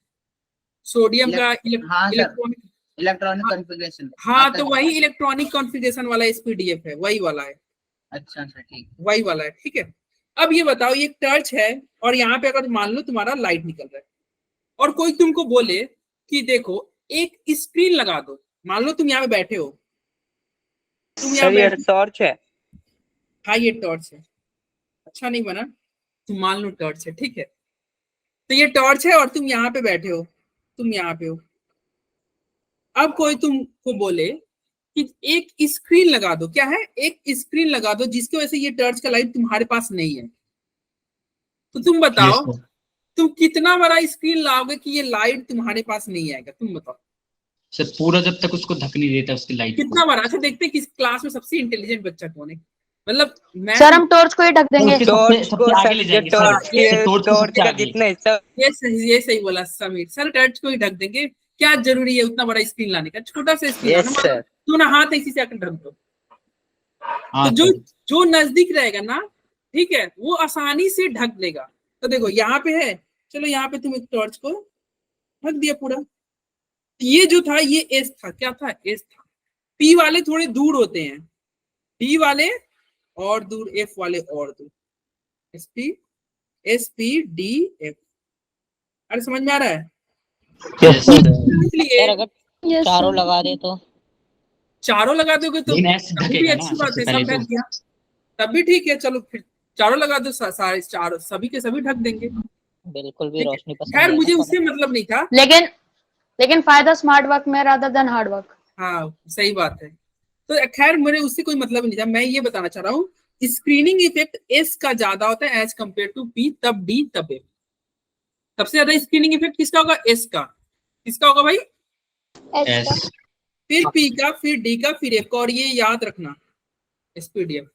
सोडियम का हाँ सर, इलेक्ट्रॉनिक, इलेक्ट्रॉनिक कॉन्फ़िगरेशन। हाँ तो वही इलेक्ट्रॉनिक कॉन्फ़िगरेशन वाला एसपीडीएफ है, वही वाला है, अच्छा सर ठीक। वही वाला है, ठीक है। अब ये बताओ, ये टर्च है और यहाँ पे अगर मान लो तुम्हारा लाइट निकल रहा है और कोई तुमको बोले कि देखो एक स्क्रीन लगा दो, मान लो तुम यहाँ पे बैठे हो, तुम यहाँ सर ये बैठे, टॉर्च है। हाँ ये टॉर्च है, अच्छा नहीं बना, तुम मान लो टॉर्च है, ठीक है, तो ये टॉर्च है और तुम यहाँ पे बैठे हो, तुम यहाँ पे हो। अब कोई तुमको बोले कि एक स्क्रीन लगा दो, क्या है, एक स्क्रीन लगा दो जिसकी वजह से ये टॉर्च का लाइट तुम्हारे पास नहीं है, तो तुम बताओ Yes, sir. तुम कितना बड़ा स्क्रीन लाओगे कि ये लाइट तुम्हारे पास नहीं आएगा, तुम बताओ सर पूरा जब तक उसको ढक नहीं देता उसकी लाइट कितना बड़ा। अच्छा देखते हैं किस क्लास में सबसे इंटेलिजेंट बच्चा कौन है, मतलब मैं सर हम टॉर्च को ही ढक देंगे। टॉर्च को आगे ले सर, जाएंगे टॉर्च सर, टॉर्च को टॉर्च सबसे का आगे। जितना हिस्सा ये सही बोला समीर सर, टर्च को ही ढक देंगे, क्या जरूरी है उतना बड़ा स्क्रीन लाने का, छोटा सा स्क्रीन यस लाना, सर। तू ना हाथ इसी से आकर ढक दो, हाँ तो जो सर, जो नजदीक रहेगा ना, ठीक है, वो आसानी से ढक देगा। तो देखो यहाँ पे है, चलो यहाँ पे तुम एक टॉर्च को ढक दिया पूरा, ये जो था ये एस था, क्या था, एस था। पी वाले थोड़े दूर होते हैं, डी वाले और दूर, एफ वाले और दूर, एस पी डी एफ। अरे समझ में आ रहा है? Yes, sir. इसलिए अगर यस चारों सर। लगा दे तो चारों लगा दोगे तो लेकिन ऐसे तब भी ढकेगा ना अच्छी बात सबसे है, सब पहले ढक तो। गया तब भी ठीक है, चलो फिर चारों लगा दो, सारे चारों सभी के सभी ढक देंगे। बिल्कुल भी ठीक है। रोशनी पसंद खैर नहीं मुझे है ना उससे मतलब नहीं था, लेकिन फायदा स्मार्ट वर्क में रादर देन हार्ड वर्क। हाँ सही बात है, तो खैर मेरे उससे कोई मतलब नहीं था, मैं ये बताना चाह रहा हूँ स्क्रीनिंग इफेक्ट एस का ज्यादा होता है एज कम्पेयर टू पी, तब डी तब एफ। सबसे ज्यादा स्क्रीनिंग इफेक्ट किसका होगा, एस का, किसका होगा भाई, एस का। Yes. फिर पी का, फिर डी का, फिर एफ का, और ये याद रखना एसपीडीएफ,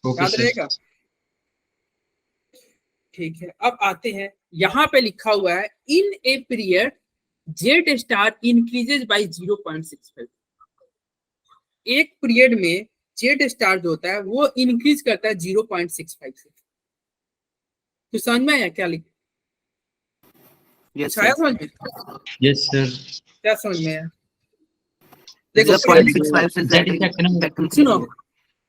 Okay, याद sir. रहेगा। ठीक है, अब आते हैं, यहाँ पे लिखा हुआ है in a period Z star increases by 0.65। एक पीरियड में जेड स्टार जो होता है वो इंक्रीज करता है 0.65 से। तो समझ में आया क्या लिखा, यस आया सर। समझ में, Yes, sir. क्या समझ में आया? देखो 0.65 से Z इफेक्ट ना सुनो,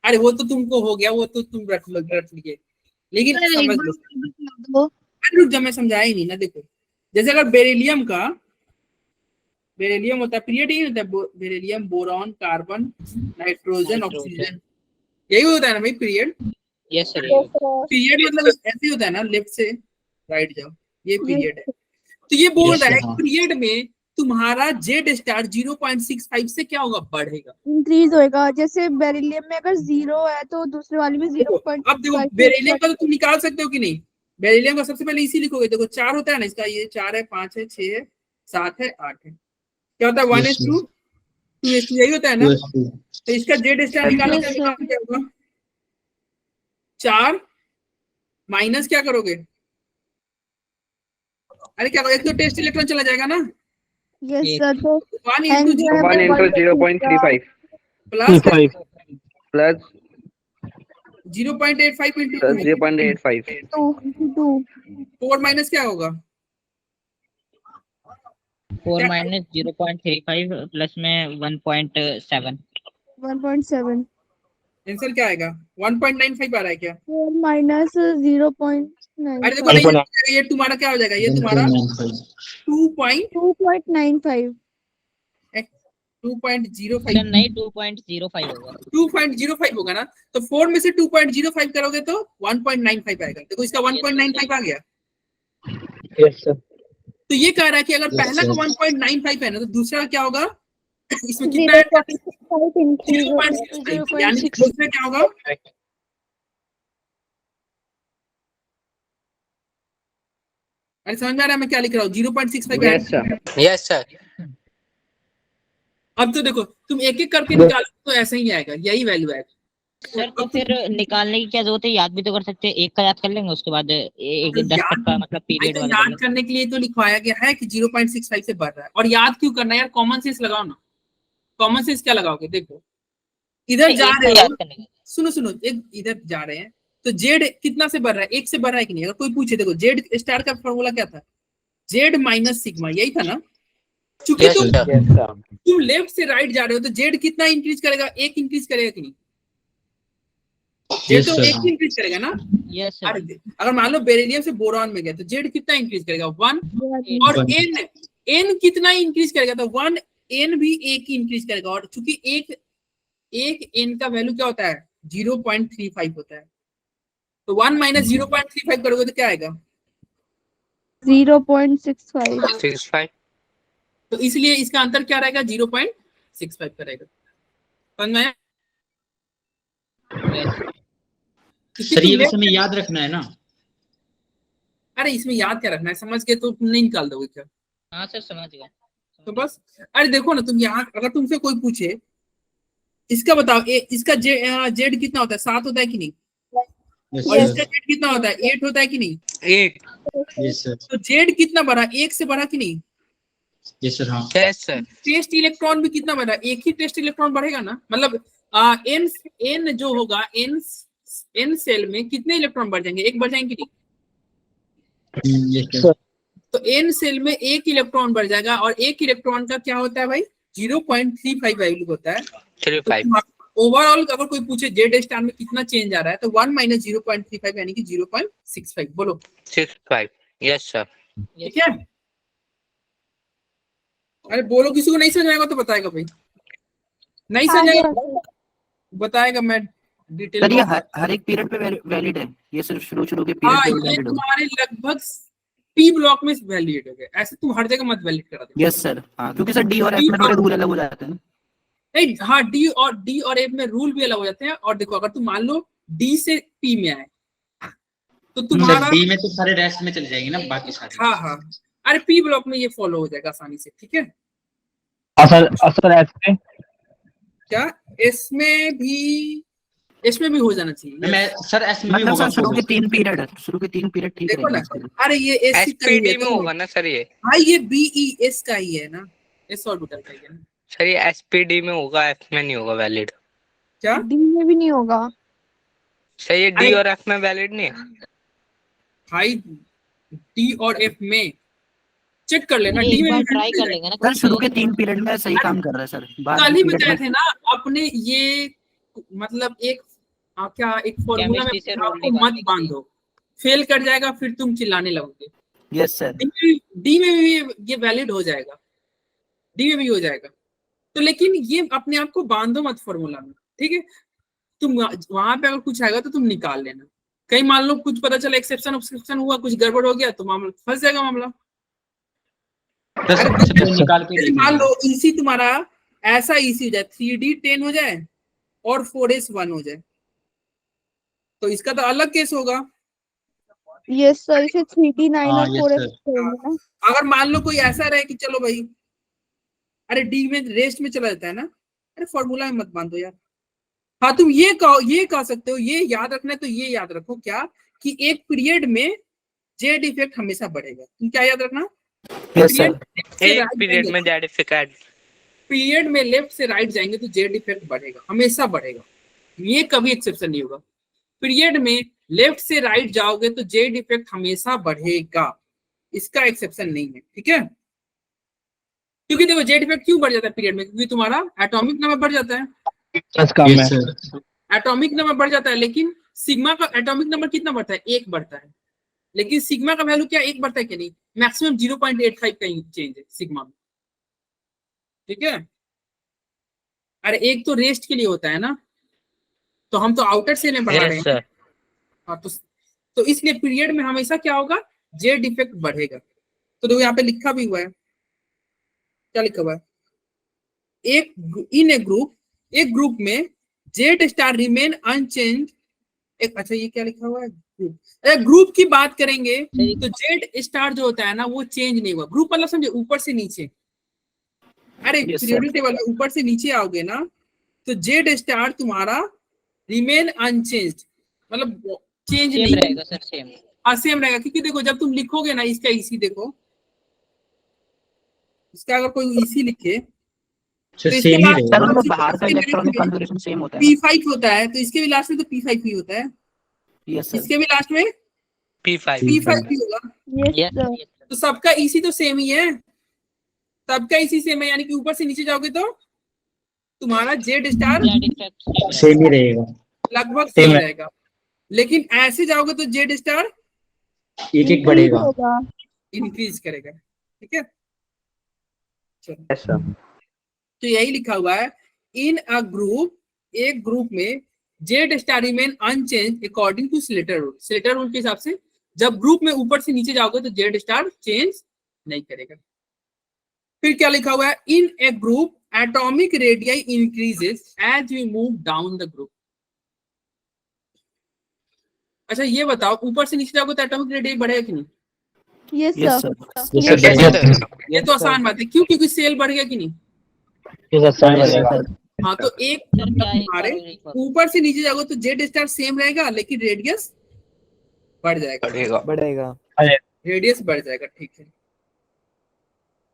अरे वो तो तुमको हो गया, वो तो तुम रट लिए, लेकिन समझ लो, रुक जा, मैं समझाया ही नहीं ना। देखो जैसे अगर बेरिलियम होता है, पीरियड ही होता है, beryllium, boron, carbon, nitrogen, oxygen, यही होता है ना भाई period. Yes sir. Yes sir. Period मतलब ऐसे ही होता है ना, लेफ्ट से राइट जाओ, ये पीरियड है। तो ये बोल Yes, रहा है हाँ। पीरियड में तुम्हारा जेड स्टार 0.65 से क्या होगा, बढ़ेगा। इंक्रीज होएगा, जैसे बेरिलियम में अगर 0 है तो दूसरे वाले में देखो, 0.5 अब देखो बेरिलियम का तो तुम निकाल सकते हो कि नहीं, बेरिलियम का सबसे पहले इसी लिखोगे, देखो 4 होता है ना इसका, ये 4 है, 5 है, 6 है, 7 है, 8 है, क्या होता है 1:2, 2:2, यही होता है ना। Yes, sir. तो इसका जेड स्टार निकालो, Yes, sir. क्या होगा, 4 माइनस क्या करोगे, अरे क्या करोगे, एक तो टेस्ट इलेक्ट्रॉन चला जाएगा ना, यस सर। तो 1 into 1 into 0.35 plus plus 0.85 into plus 0.85 2 4 minus क्या होगा, 4 माइनस 0.35 प्लस में 1.7। 1.7 आंसर क्या आएगा, 1.95 आ रहा है क्या, 4 माइनस अरे देखो 0.95 नहीं, ये तुम्हारा क्या हो जाएगा, ये तुम्हारा 2.95 2.05 नहीं 2.05 होगा। 2.05 होगा ना, तो 4 में से 2.05 करोगे तो 1.95 आएगा। देखो इसका 1.95 आ गया। Yes sir. तो ये कह रहा है कि अगर Yes, पहला का sir. 1.95 है ना, तो दूसरा क्या होगा, इसमें कितना है, 0.65 इंक्रीज होगा। 0.65, यानी कि दूसरा क्या होगा, अरे समझ में आ रहा है मैं क्या लिख रहा हूँ, 0.65 yes sir यस सर। अब तो देखो तुम एक एक करके निकालो तो ऐसा ही आएगा, यही वैल्यू आएगा। सर तो फिर निकालने की क्या जरूरत है, याद भी तो कर सकते हैं, एक का याद कर लेंगे उसके बाद एक तो 10 तक का मतलब भाई पीरियड तो वाला कर याद लेंगे। करने के लिए तो लिखवाया गया है कि 0.65 से बढ़ रहा है, और याद क्यों करना है यार, कॉमन सेंस लगाओ ना। कॉमन सेंस क्या लगाओगे, देखो इधर जा एक का रहे याद हो, करने का। सुनो एक इधर जा रहे हैं, तो जेड कितना से बढ़ रहा है, 1 से बढ़ रहा है कि नहीं। अगर कोई पूछे, देखो जेड स्टार का फॉर्मूला क्या था, जेड माइनस सिग्मा, यही था ना। चूंकि Yes, sir. तुम लेफ्ट से राइट जा रहे हो, तो जेड कितना इंक्रीज करेगा, 1 इंक्रीज करेगा कि नहीं, जेड तो एक ही इंक्रीज करेगा ना। Yes sir. अरे अगर मान लो बेरिलियम से बोरॉन में गया तो जेड कितना इंक्रीज करेगा 1, और एन कितना इंक्रीज करेगा तो 1 एन भी एक ही इंक्रीज करेगा, और चूंकि एक एन का वैल्यू क्या होता है 0.35 होता है, तो 1 माइनस 0.35 करोगे तो क्या आएगा 0.65। 65। तो इसलिए इसका अंतर क्या रहेगा 0.65 का रहेगा। समझ में आया? सर ये बस हमें याद रखना है ना। अरे इसमें याद क्या रखना है, समझ के तो तुम नहीं निकाल दोगे क्या? हाँ सर समझ गया। तो बस अरे देखो ना, तुम यहाँ अगर तुमसे कोई पूछे इसका बताओ इसका जेड कितना होता है 7 होता है कि नहीं, और इसका जेड कितना होता है 8 होता है कि नहीं। 8। Yes sir. तो जेड कितना बढ़ा 1 से बढ़ा कि नहीं। Yes sir. हाँ यस सर। टेस्ट इलेक्ट्रॉन भी कितना बढ़ा, एक ही टेस्ट इलेक्ट्रॉन बढ़ेगा ना, मतलब एन जो होगा एन सेल में कितने इलेक्ट्रॉन बढ़ जाएंगे, एक बढ़ जाएंगे कि नहीं। Yes sir. तो एन सेल में एक इलेक्ट्रॉन बढ़ जाएगा, और एक इलेक्ट्रॉन का क्या होता है भाई 0.35 वैल्यू होता है। 35। ओवरऑल अगर कोई पूछे जेड स्टार में कितना चेंज आ रहा है तो 1 माइनस 0.35 यानी कि 0.65। बोलो 65। Yes sir. ठीक है। अरे बोलो, किसी को नहीं समझ आएगा तो बताएगा भाई, नहीं समझ आएगा बताएगा, मैं डिटेल सर ये हर एक पीरियड पे वैलिड है, ये सिर्फ शुरू के पीरियड हाँ पे ये वैलिड होगा। तुम्हारे लगभग पी ब्लॉक में वैलिड हो गया, ऐसे तुम हर जगह मत वैलिड करा दे। Yes sir. हाँ क्योंकि सर डी और एफ में थोड़े रूल अलग हो जाते हैं। नहीं हाँ डी और एफ में रूल भी अलग हो जाते हैं। और देखो अगर तुम मान लो डी से पी में आए तो तुम्हारा डी में तो सारे रेस्ट में चले जाएंगे ना बाकी सारे। हाँ अरे पी ब्लॉक में ये फॉलो हो जाएगा आसानी से। ठीक है। सर एस में क्या इसमें भी हो जाना चाहिए। मैं सर एस में भी मतलब होगा। सर शुरू के 3 पीरियड ठीक देखो ना, रहेंगे। अरे ये एस एसपीडी में होगा ना सर ये। हाँ ये बीईएस का ही है ना, एस ऑर्बिटल का ही है ना। सर ये एसपीडी में होगा, एफ में नहीं होगा वैलिड। क्या डी में भी नहीं होगा। सर ये डी और एफ में वैलिड नहीं है। भाई डी और एफ में चेक कर लेना, डी एक में बार भी ट्राई कर लेंगे ना। सर शुरू के 3 पीरियड में सही काम कर रहा है सर। कल ही बताए थे ना अपने, ये मतलब एक क्या एक फॉर्मूला में Chemistry से आपको rule मत निकालने के बांधो, फेल कर जाएगा फिर तुम चिल्लाने लगोगे। Yes sir. डी में भी ये वैलिड हो जाएगा, डी में भी हो जाएगा। तो लेकिन ये अपने आप को बांधो मत फॉर्मूला में, ठीक है। तुम वहां पे अगर कुछ आएगा तो तुम निकाल लेना। कहीं मान लो कुछ पता चला एक्सेप्शन हुआ, कुछ गड़बड़ हो गया तो मामला फंस जाएगा मामला। निकाल के मान लो ईसी तुम्हारा ऐसा ईसी हो जाए 3D 10 हो जाए और 4S 1 हो जाए, तो इसका तो अलग केस होगा। यस सर, इसे 3D 9 हाँ, और yes, 4S sir. करेंगे ना। अगर मान लो कोई ऐसा रहे कि चलो भाई अरे डी में रेस्ट में चला जाता है ना, अरे फॉर्मूला में मत बांधो यार। हाँ तुम ये कह सकते हो, ये याद रखना है तो ये याद रखो क्या कि एक पीरियड में जेड इफेक्ट हमेशा बढ़ेगा। तुम क्या याद रखना, यस सर। एक पीरियड में जेड इफेक्ट, पीरियड में लेफ्ट से राइट जाएंगे तो जेड इफेक्ट बढ़ेगा, हमेशा बढ़ेगा, ये कभी एक्सेप्शन नहीं होगा। पीरियड में लेफ्ट से राइट जाओगे तो जेड इफेक्ट हमेशा बढ़ेगा, इसका एक्सेप्शन नहीं है। ठीक है। क्योंकि देखो जेड इफेक्ट क्यों बढ़ जाता है पीरियड में, क्योंकि तुम्हारा एटॉमिक नंबर बढ़ जाता है, एटॉमिक नंबर बढ़ जाता है। लेकिन सिग्मा का एटॉमिक नंबर कितना बढ़ता है, 1 बढ़ता है। लेकिन सिग्मा का वैल्यू क्या 1 बढ़ता है कि नहीं, मैक्सिमम 0.85 का चेंज है सिग्मा में। ठीक है। अरे एक तो रेस्ट के लिए होता है ना, तो हम तो आउटर सेल में बढ़ा रहे हैं। हाँ तो इसलिए पीरियड में हमेशा क्या होगा, जेड इफेक्ट बढ़ेगा। तो देखो यहाँ पे लिखा भी हुआ है, क्या लिखा हुआ है, एक ग्रुप में जेड स्टार रिमेन अनचेंज। एक अच्छा ये क्या लिखा हुआ है, ग्रुप की बात करेंगे तो जेड स्टार जो होता है ना वो चेंज नहीं हुआ। ग्रुप मतलब समझे ऊपर से नीचे, अरे पीरियोडिक टेबल ऊपर से नीचे आओगे ना तो जेड स्टार तुम्हारा रिमेन अनचेंज्ड, मतलब चेंज नहीं रहेगा सर, सेम। हाँ सेम रहेगा। क्योंकि देखो जब तुम लिखोगे ना इसका ईसी, देखो इसका अगर कोई ईसी लिखे तो इसके लास्ट बाहर का इलेक्ट्रॉनिक कॉन्फ़िगरेशन सेम होता है, P5 होता है, तो इसके भी लास्ट में तो P5 ही होता है। Yes sir. इसके भी लास्ट में P5 ही होगा। Yes sir. तो सबका ईसी तो सेम ही है, सबका ईसी सेम है, यानी कि ऊपर से नीचे जाओगे तो तुम्हारा जेड स्टार सेम ही रहेगा। लगभग Same सेम है। रहेगा। लेकिन ऐसे जाओगे तो जेड स्टार एक एक बढ़ेगा। होगा। इंक्रीज करेगा। ठीक है, चलो यस सर। तो यही लिखा हुआ है इन अ ग्रुप, एक ग्रुप में Z star remain unchange according to Slater rule. Slater rule के हिसाब से जब ग्रुप में ऊपर से नीचे जाओगे तो जेड स्टार चेंज नहीं करेगा। फिर क्या लिखा हुआ है in a group atomic radii increases as we move down the group. अच्छा ये बताओ ऊपर से नीचे जाओगे तो एटॉमिक रेडियाई बढ़ेगा कि नहीं? Yes yes sir. Sir. Yes yes sir. Sir. ये तो आसान बात है, क्यों? क्योंकि सेल बढ़ गया कि नहीं? यस सर बढ़ेगा। हाँ तो एक सर क्या एक तुम्हारे बार एक बार ऊपर से नीचे जाओगे तो जेड स्टार सेम रहेगा लेकिन रेडियस बढ़ जाएगा। बढ़ेगा। रेडियस बढ़ जाएगा, ठीक है।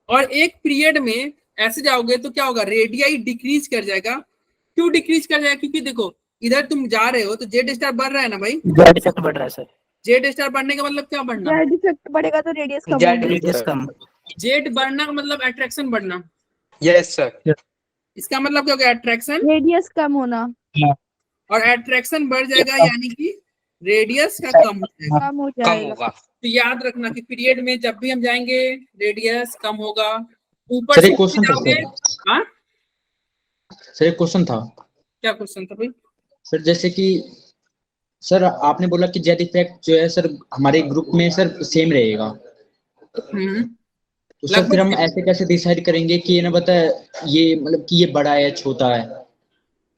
और एक पीरियड में ऐसे जाओगे तो क्या होगा, रेडियाई डिक्रीज कर जाएगा। क्यों डिक्रीज कर जाएगा? क्योंकि देखो इधर तुम जा रहे हो तो जेड स्टार बढ़ रहा है ना भाई, जेड इफेक्ट बढ़ रहा है सर। जेड स्टार बढ़ने का मतलब क्या बढ़ना? जेड इफेक्ट बढ़ेगा तो रेडियस कम जेड होगी। रेडियस कम। जेड बढ़ना का मतलब अट्रैक्शन बढ़ना। Yes sir. इसका मतलब क्या होगा, अट्रैक्शन, रेडियस कम होना। और अट्रैक्शन बढ़ जाएगा यानी कि रेडियस का कम हो जाएगा। कम हो कम जाएगा। होगा। तो याद रखना कि पीरियड में जब भी हम जाएंगे रेडियस कम होगा। ऊपर सर से एक क्वेश्चन था जाओगे। सर। हाँ सर एक क्वेश्चन था क्या क्वेश्चन था भाई? सर, जैसे कि सर आपने बोला कि जेड इफेक्ट जो है सर हमारे ग्रुप में सर सेम रहेगा, तो सर फिर हम लगभग ऐसे कैसे डिसाइड करेंगे कि ये ना बता ये मतलब कि ये बड़ा है छोटा है?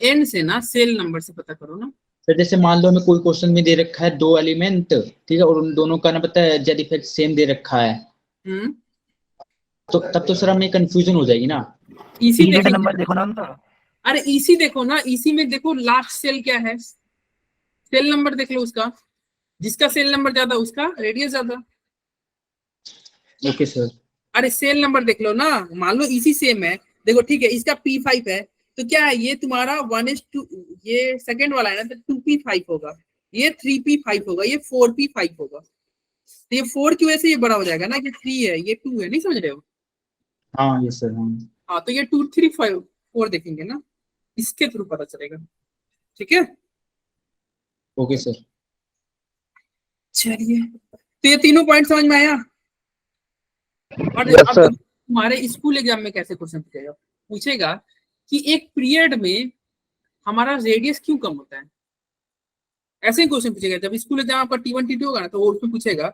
एन से ना सेल नंबर से पता करो ना। सर जैसे मान लो हमें कोई क्वेश्चन में दे रखा है 2 एलिमेंट, ठीक है, और उन दोनों का ना पता है जेड इफेक्ट सेम दे रखा है, हम्म तो तब तो सर हमें कंफ्यूजन हो जाएगी ना। इसी देखो, नंबर देखो ना उनका। अरे इसी देखो ना, इसी में देखो लास्ट सेल क्या है, सेल नंबर देख लो उसका। जिसका सेल नंबर ज्यादा उसका रेडियस ज्यादा। Okay sir. अरे सेल नंबर देख लो ना, मान लो इसी सेम है। देखो ठीक है, इसका P5 है तो क्या है, ये तुम्हारा 1:2, ये सेकंड वाला है ना तो 2P5 होगा, ये 3P5 होगा, ये 4P5 होगा। तो ये 4 की वजह से ये बड़ा हो जाएगा ना, ये 3 है ये 2 है, नहीं समझ रहे हो? हाँ यस सर। हाँ हाँ तो ये 2 3 5 4 देखेंगे ना, इसके थ्रू पता चलेगा। ठीक है, ओके सर। चलिए तो ये तीनों पॉइंट समझ में आया। और Yes, अब sir. तुम्हारे स्कूल एग्जाम में कैसे क्वेश्चन पूछेगा, पूछेगा कि एक पीरियड में हमारा रेडियस क्यों कम होता है। ऐसे ही क्वेश्चन पूछेगा। जब स्कूल एग्जाम आपका T1 T2 होगा ना तो वो उसमें पूछेगा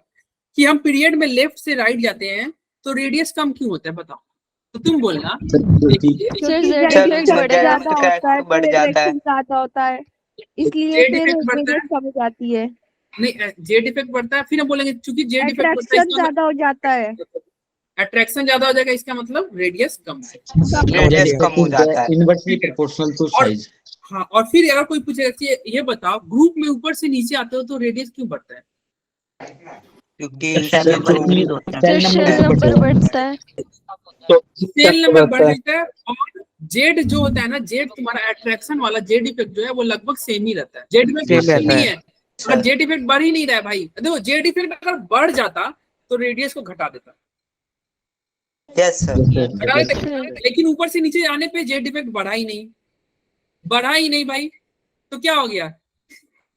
कि हम पीरियड में लेफ्ट से राइट जाते हैं तो रेडियस कम क्यों होता है, बताओ। तो तुम बोलना सर क्योंकि सर, जेड इफेक्ट उसमें जेड ज्यादा इफेक्ट होता है तो बढ़ जाता है। रिफ्लेक्शन ज्यादा होता है, इसलिए जेड फिर इफेक्ट बढ़ता है। रेडियस कम हो जाती है। नहीं जेड इफेक्ट बढ़ता है, फिर हम बोलेंगे चूंकि जेड इफेक्ट बढ़ता है अट्रैक्शन ज्यादा हो जाता है। अट्रैक्शन ज्यादा हो जाएगा, इसका मतलब रेडियस कम है। रेडियस कम हो जाता है। Inversely proportional to size. हाँ और फिर अगर कोई पूछेगा कि ये बताओ ग्रुप में ऊपर से नीचे आते हो तो रेडियस क्यों बढ़ता है। क्योंकि सर इसके जो सेल नंबर बढ़ता है। सेल नंबर बढ़ जाता है। और जेड जो होता है ना, जेड तुम्हारा अट्रैक्शन वाला जेड इफेक्ट जो है वो लगभग सेम ही रहता है। जेड इफेक्ट नहीं है, अगर जेड इफेक्ट बढ़ ही नहीं रहा है भाई, देखो जेड इफेक्ट अगर बढ़ जाता तो रेडियस को घटा देता, यस सर। घटा देता। लेकिन ऊपर से नीचे आने पे जेड इफेक्ट बढ़ा ही नहीं, बढ़ा ही नहीं भाई, तो क्या हो गया,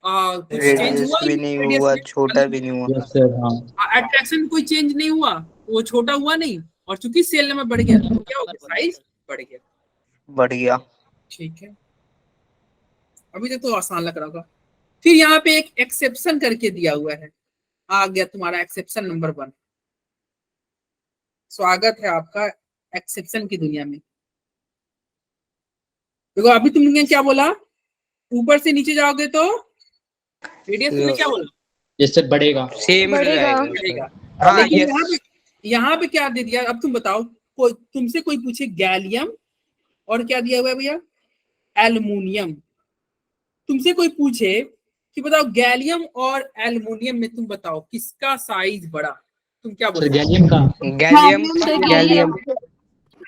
कुछ चेंज रेडियस हुआ भी नहीं हुआ, छोटा भी नहीं हुआ। Yes sir. हाँ अट्रैक्शन कोई चेंज नहीं हुआ, वो छोटा हुआ नहीं, और चूंकि सेल नंबर बढ़ गया तो क्या हो गया, साइज बढ़ गया। बढ़ गया। ठीक है, अभी तक तो आसान लग रहा होगा। फिर यहाँ पे एक एक्सेप्शन करके दिया हुआ है, आ गया तुम्हारा एक्सेप्शन नंबर 1। स्वागत है आपका एक्सेप्शन की दुनिया में। देखो अभी तुमने क्या बोला, ऊपर से नीचे जाओगे तो रेडियस तुमने क्या बोला, यस सर बढ़ेगा। सेम बढ़ेगा। बढ़ेगा। हाँ लेकिन यस। यहाँ पे क्या दे दिया, अब तुम बताओ, तुमसे कोई पूछे गैलियम और क्या दिया हुआ है भैया, एल्युमिनियम। तुमसे कोई पूछे कि बताओ गैलियम और एल्युमिनियम में तुम बताओ किसका साइज बड़ा, तुम क्या सर बोलोगे? गैलियम का। गैलियम।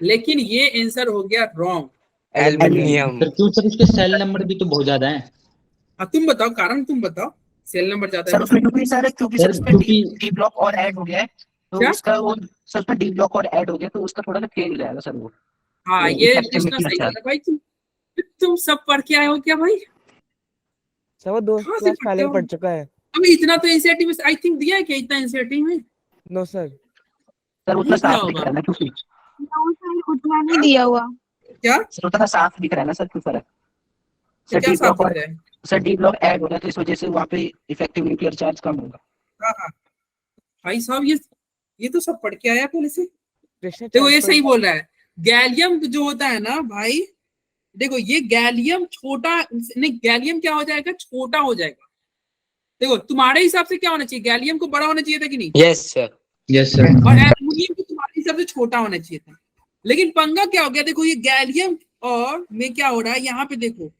लेकिन ये आंसर हो गया रॉन्ग, एल्युमिनियम। सर क्यों सर, उसके सेल नंबर भी तो बहुत ज्यादा है। हाँ तुम बताओ कारण, तुम बताओ सेल नंबर ज्यादा सर है। उसमें क्योंकि सर सर क्योंकि डी ब्लॉक और ऐड हो गया है तो क्या? उसका वो सर उसमें डी ब्लॉक और ऐड हो गया तो उसका थोड़ा सा तेज जाएगा सर वो। हाँ तो ये effectivity पूछना सही अच्छा है। बात है भाई, तुम सब पढ़ के आए हो क्या भाई? सर वो 2 कहाँ से क्लास पढ़ते पहले हो? पढ़ चुका है। अबे इतना तो एनसीईआरटी में आई थिंक दिया है क्या, इतना एनसीईआरटी में? No sir. सर नहीं उतना दिया साफ दिख होगा रहा है ना क्योंकि नो सर उतना नहीं दिया हुआ। क्या? सर उतना साफ दिख रहा है ना सर, क्यों सर? तो सर क्या डी साफ ब्लॉक दिख रहा है? सर डी ब्लॉक ऐड हो रहा है तो इस वजह से वहाँ पे इफेक्टिव न्यूक्लियर चार्ज कम होगा। हाँ हाँ भाई साहब, ये तो सब पढ़ के आया पहले से। कृष्णा देखो ये चैट सही बोल रहा है। गैलियम जो होता है ना भाई, देखो ये गैलियम छोटा नहीं, गैलियम क्या हो जाएगा, छोटा हो जाएगा। देखो तुम्हारे हिसाब से क्या होना चाहिए, गैलियम को बड़ा होना चाहिए था कि नहीं, यस सर। Yes sir. और एल्युमिनियम को तुम्हारे हिसाब से छोटा होना चाहिए था। लेकिन पंगा क्या हो गया, देखो ये गैलियम और में क्या हो रहा है, यहाँ पे देखो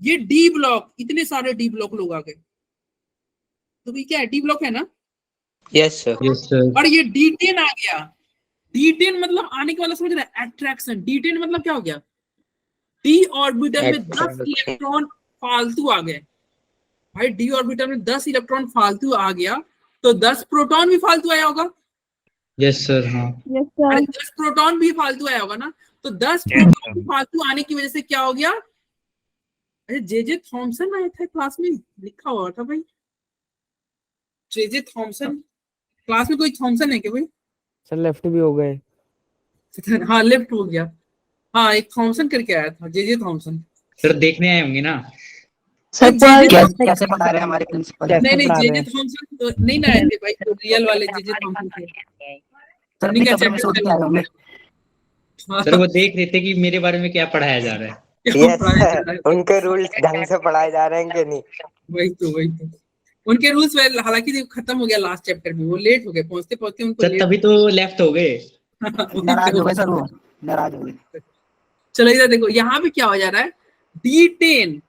ये डी ब्लॉक, इतने सारे डी ब्लॉक लोग आ गए। तो ये क्या है, डी ब्लॉक है ना, यस सर। Yes sir. और ये D10 आ गया। D10 मतलब आने के वाला समझ रहे हैं, अट्रैक्शन। D10 मतलब क्या हो गया, डी ऑर्बिटल में 10 Attraction. इलेक्ट्रॉन फालतू आ गए। भाई डी ऑर्बिटल में 10 इलेक्ट्रॉन फालतू आ गया, तो 10 प्रोटॉन भी फालतू आया होगा। Yes sir. हाँ यस अरे सर। 10 प्रोटॉन भी फालतू आया होगा ना, तो 10 प्रोटॉन फालतू आने की वजह से क्या हो गया। अरे जे थॉमसन आया था क्लास में, लिखा हुआ था भाई, जे थॉमसन। क्लास में कोई थॉमसन है क्या भाई? सर लेफ्ट भी हो गए। हाँ लेफ्ट हो गया। हाँ एक थॉमसन करके आया था, जे थॉमसन। सर देखने आए होंगे ना। सर कैसे पढ़ा रहे हैं हमारे प्रिंसिपल? नहीं नहीं, पढ़ा रहे जे हैं। थॉमसन तो नहीं ना आए थे भाई, तो रियल वाले जे थॉमसन थे। सर उन्हीं अपनी का कमरे में चैप्टर सो के आए होंगे। सर वो देख रहे थे कि मेरे बारे में क्या पढ़ाया जा रहा है। यस सर, उनके रूल्स ढंग से पढ़ाए जा रहे हैं कि नहीं? वही तो उनके रूल्स हालांकि खत्म हो गया लास्ट चैप्टर में, वो लेट हो गए पहुंचते पहुंचते, उनको सर तभी तो लेफ्ट हो गए। नाराज हो गए सर, वो नाराज हो गए। चलो इधर देखो, यहाँ पे क्या हो जा रहा है, D10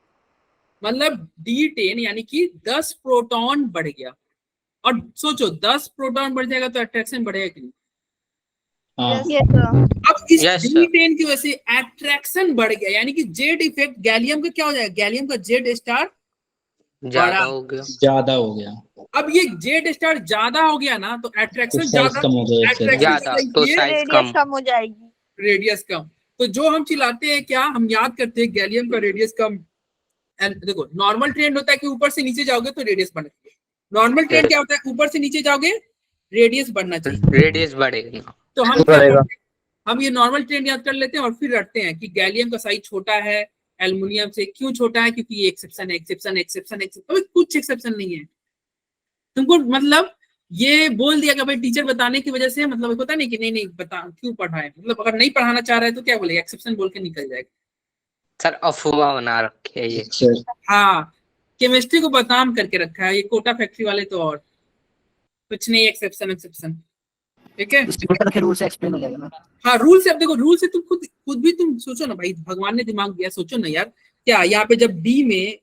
मतलब D10 यानी कि 10 प्रोटॉन बढ़ गया। और सोचो 10 प्रोटॉन बढ़ जाएगा तो अट्रैक्शन बढ़ेगा कि नहीं। हाँ यस सर। अब इस Yes, sir. D10 की वजह से अट्रैक्शन बढ़ गया, यानी कि जेड इफेक्ट गैलियम का क्या हो जाएगा, गैलियम का जेड स्टार ज्यादा बड़ा। हो गया। ज्यादा हो गया। अब ये जेड स्टार ज्यादा हो गया ना, तो तो अट्रैक्शन साइज ज्यादा, कम हो गया इससे। attraction ज्यादा तो ये साइज रेडियस कम। कम हो जाएगी। रेडियस कम। तो जो हम चिल्लाते हैं क्या, हम याद करते हैं गैलियम का रेडियस कम। देखो नॉर्मल ट्रेंड होता है कि ऊपर से नीचे जाओगे तो रेडियस बढ़ना चाहिए। नॉर्मल ट्रेंड क्या होता है, ऊपर से नीचे जाओगे रेडियस बढ़ना चाहिए। रेडियस बढ़ेगा। तो हम क्या करते हैं? हम ये नॉर्मल ट्रेंड याद कर लेते हैं और फिर रटते हैं कि गैलियम का साइज छोटा है एल्युमिनियम से। क्यों छोटा है, क्योंकि ये एक्सेप्शन है, एक्सेप्शन एक्सेप्शन एक्सेप्शन, कुछ एक्सेप्शन नहीं है। तुमको मतलब ये बोल दिया कि भाई टीचर बताने की वजह से, मतलब पता नहीं कि नहीं बता क्यों पढ़ाए, मतलब अगर नहीं पढ़ाना चाह रहा है तो क्या बोलेगा, एक्सेप्शन बोल के निकल जाएगा। सर अफवाह बना रखी है ये। सर हाँ केमिस्ट्री को बदनाम करके रखा है ये कोटा फैक्ट्री वाले, तो और कुछ नहीं, एक्सेप्शन एक्सेप्शन। ठीक है, उसके ऊपर के रूल से एक्सप्लेन हो जाएगा ना। हाँ रूल से। अब देखो रूल से तुम खुद भी तुम सोचो ना भाई, भगवान ने दिमाग दिया, सोचो ना यार। क्या यहाँ पे जब डी में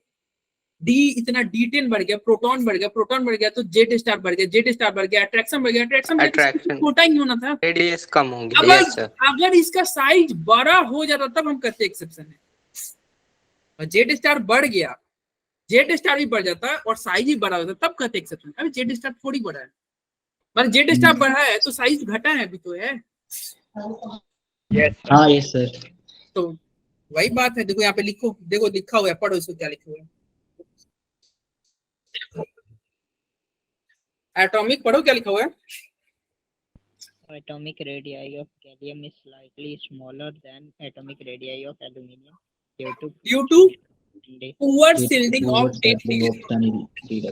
इतना D10 बढ़ गया, प्रोटॉन बढ़ गया, प्रोटॉन बढ़ गया तो जेड स्टार बढ़ गया, जेड स्टार बढ़ गया, अट्रैक्शन बढ़ गया, अट्रैक्शन Attraction. छोटा ही होना था। रेडियस कम हो गया। Yes sir. अगर इसका साइज बड़ा हो जाता तब हम कहते एक्सेप्शन है। और जेड स्टार बढ़ गया, जेड स्टार भी बढ़ जाता है और साइज भी बड़ा होता तब कहते एक्सेप्शन। अभी जेड स्टार थोड़ी बड़ा है, पर जेड स्टार बढ़ा है तो साइज घटा है अभी तो है। हाँ यस सर। तो वही बात है। देखो यहाँ पे लिखो, देखो लिखा हुआ है, पढ़ो इसको क्या लिखा हुआ है। एटॉमिक पढ़ो क्या लिखा हुआ है। Atomic radii of gallium is slightly smaller than atomic radii of aluminium due to poor shielding of 10 degree.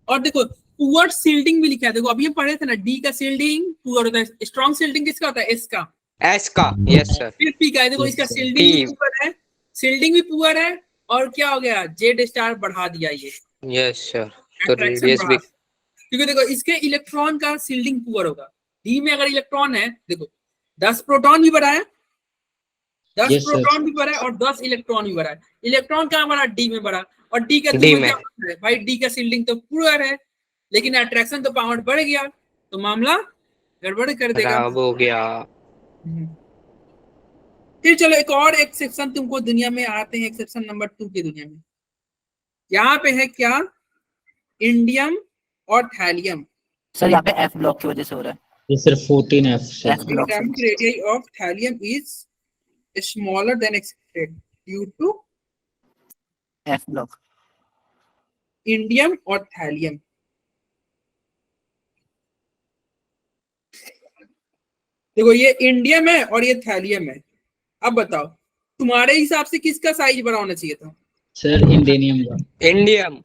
और देखो पुअर सील्डिंग भी लिखा है। देखो अभी हम पढ़े थे ना, डी का सील्डिंग पुअर होता है, स्ट्रॉन्ग सील्डिंग किसका होता है, एस का। एस का। Yes sir. फिर पी का है। देखो इसका सील्डिंग भी पुअर है, सील्डिंग भी पुअर है, और क्या हो गया, जेड स्टार बढ़ा दिया ये। Yes sir. तो रेडियस भी, क्योंकि देखो इसके इलेक्ट्रॉन का सील्डिंग पुअर होगा। डी में अगर इलेक्ट्रॉन है, देखो 10 प्रोटॉन भी बढ़ा है, 10 प्रोटॉन भी बढ़ा है और 10 इलेक्ट्रॉन भी बढ़ा है। इलेक्ट्रॉन कहाँ बढ़ा, डी में बढ़ा, और डी का क्या है भाई, डी का सील्डिंग तो पुअर है, लेकिन अट्रैक्शन तो पावर बढ़ गया, तो मामला गड़बड़ कर देगा। खराब हो गया। फिर चलो एक और एक्सेप्शन तुमको दुनिया में आते हैं, एक्सेप्शन नंबर 2 की दुनिया में। यहाँ पे है क्या, इंडियम और थैलियम। सर यहाँ पे एफ ब्लॉक की वजह से हो रहा है। ये सिर्फ 14F से। Atomic radii of thallium is smaller than expected due to F block indium और थैलियम। देखो ये इंडियम है और ये थैलियम है। अब बताओ तुम्हारे हिसाब से किसका साइज बड़ा होना चाहिए था? सर इंडियम का। इंडियम।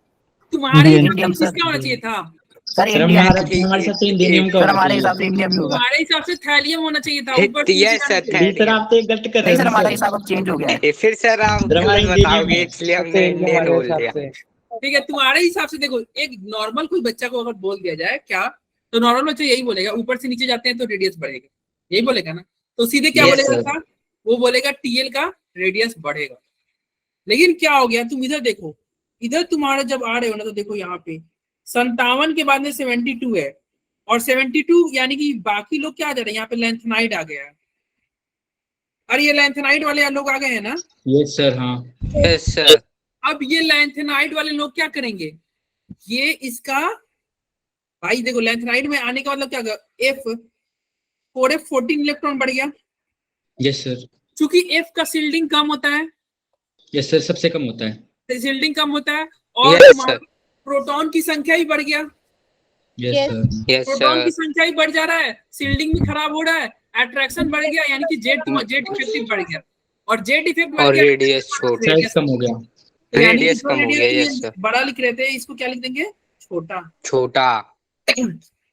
तुम्हारे हिसाब इंडियम से सर। किसका होना चाहिए था? सर सर इंडिया हमारे हिसाब से इंडियम का सर होना हमारे चाहिए। हिसाब से इंडिया भी होगा। तुम्हारे हिसाब से थैलियम होना चाहिए था ऊपर से यस नीचे सर जाने के लिए। जी सर आप तो गलत कर रहे नहीं हैं सर हमारा सर। हिसाब अब चेंज हो गया है। फिर सर आप सर हमारा गलत इंडियम बताओगे है। इसलिए हमने इंडियन बोल दिया। ठीक है तुम्हारे हिसाब से देखो एक नॉर्मल कोई बच्चा को अगर बोल दिया जाए क्या, तो नॉर्मल बच्चा यही बोलेगा ऊपर से नीचे जाते हैं तो रेडियस बढ़ेगा, यही बोलेगा ना। तो सीधे क्या Yes, बोलेगा sir. था? वो बोलेगा टीएल का रेडियस बढ़ेगा। लेकिन क्या हो गया, तुम इधर देखो, इधर तुम्हारा जब आ रहे हो ना तो देखो यहाँ पे 57 के बाद में 72 है और 72 यानी कि बाकी लोग क्या आ जा रहे हैं, यहाँ पे लेंथनाइड आ गया है। अरे ये लेंथनाइड वाले लोग आ गए हैं ना। यस सर हाँ। Yes sir. अब ये लेंथनाइड वाले लोग क्या करेंगे, ये इसका भाई देखो लेंथनाइड में आने का मतलब क्या होगा, एफ 4f14 इलेक्ट्रॉन बढ़ गया यस सर। क्योंकि एफ का शिल्डिंग कम होता है, यस सर सबसे कम होता है। शिल्डिंग कम होता है और Yes, तुम्हारा प्रोटॉन की संख्या ही बढ़ गया। Yes Yes. Sir. Yes proton की सर। संख्या ही बढ़ जा रहा है, शिल्डिंग भी खराब हो रहा है, अट्रैक्शन बढ़ गया यानी कि जेड इफेक्टिव बढ़ गया और जेड इफेक्ट बढ़ और गया रेडियस छोटा। साइज कम हो गया। तो यानी कि रेडियस जो कम हो गया। Radius yes sir. बड़ा लिख रहे थे इसको क्या लिख देंगे, छोटा। छोटा।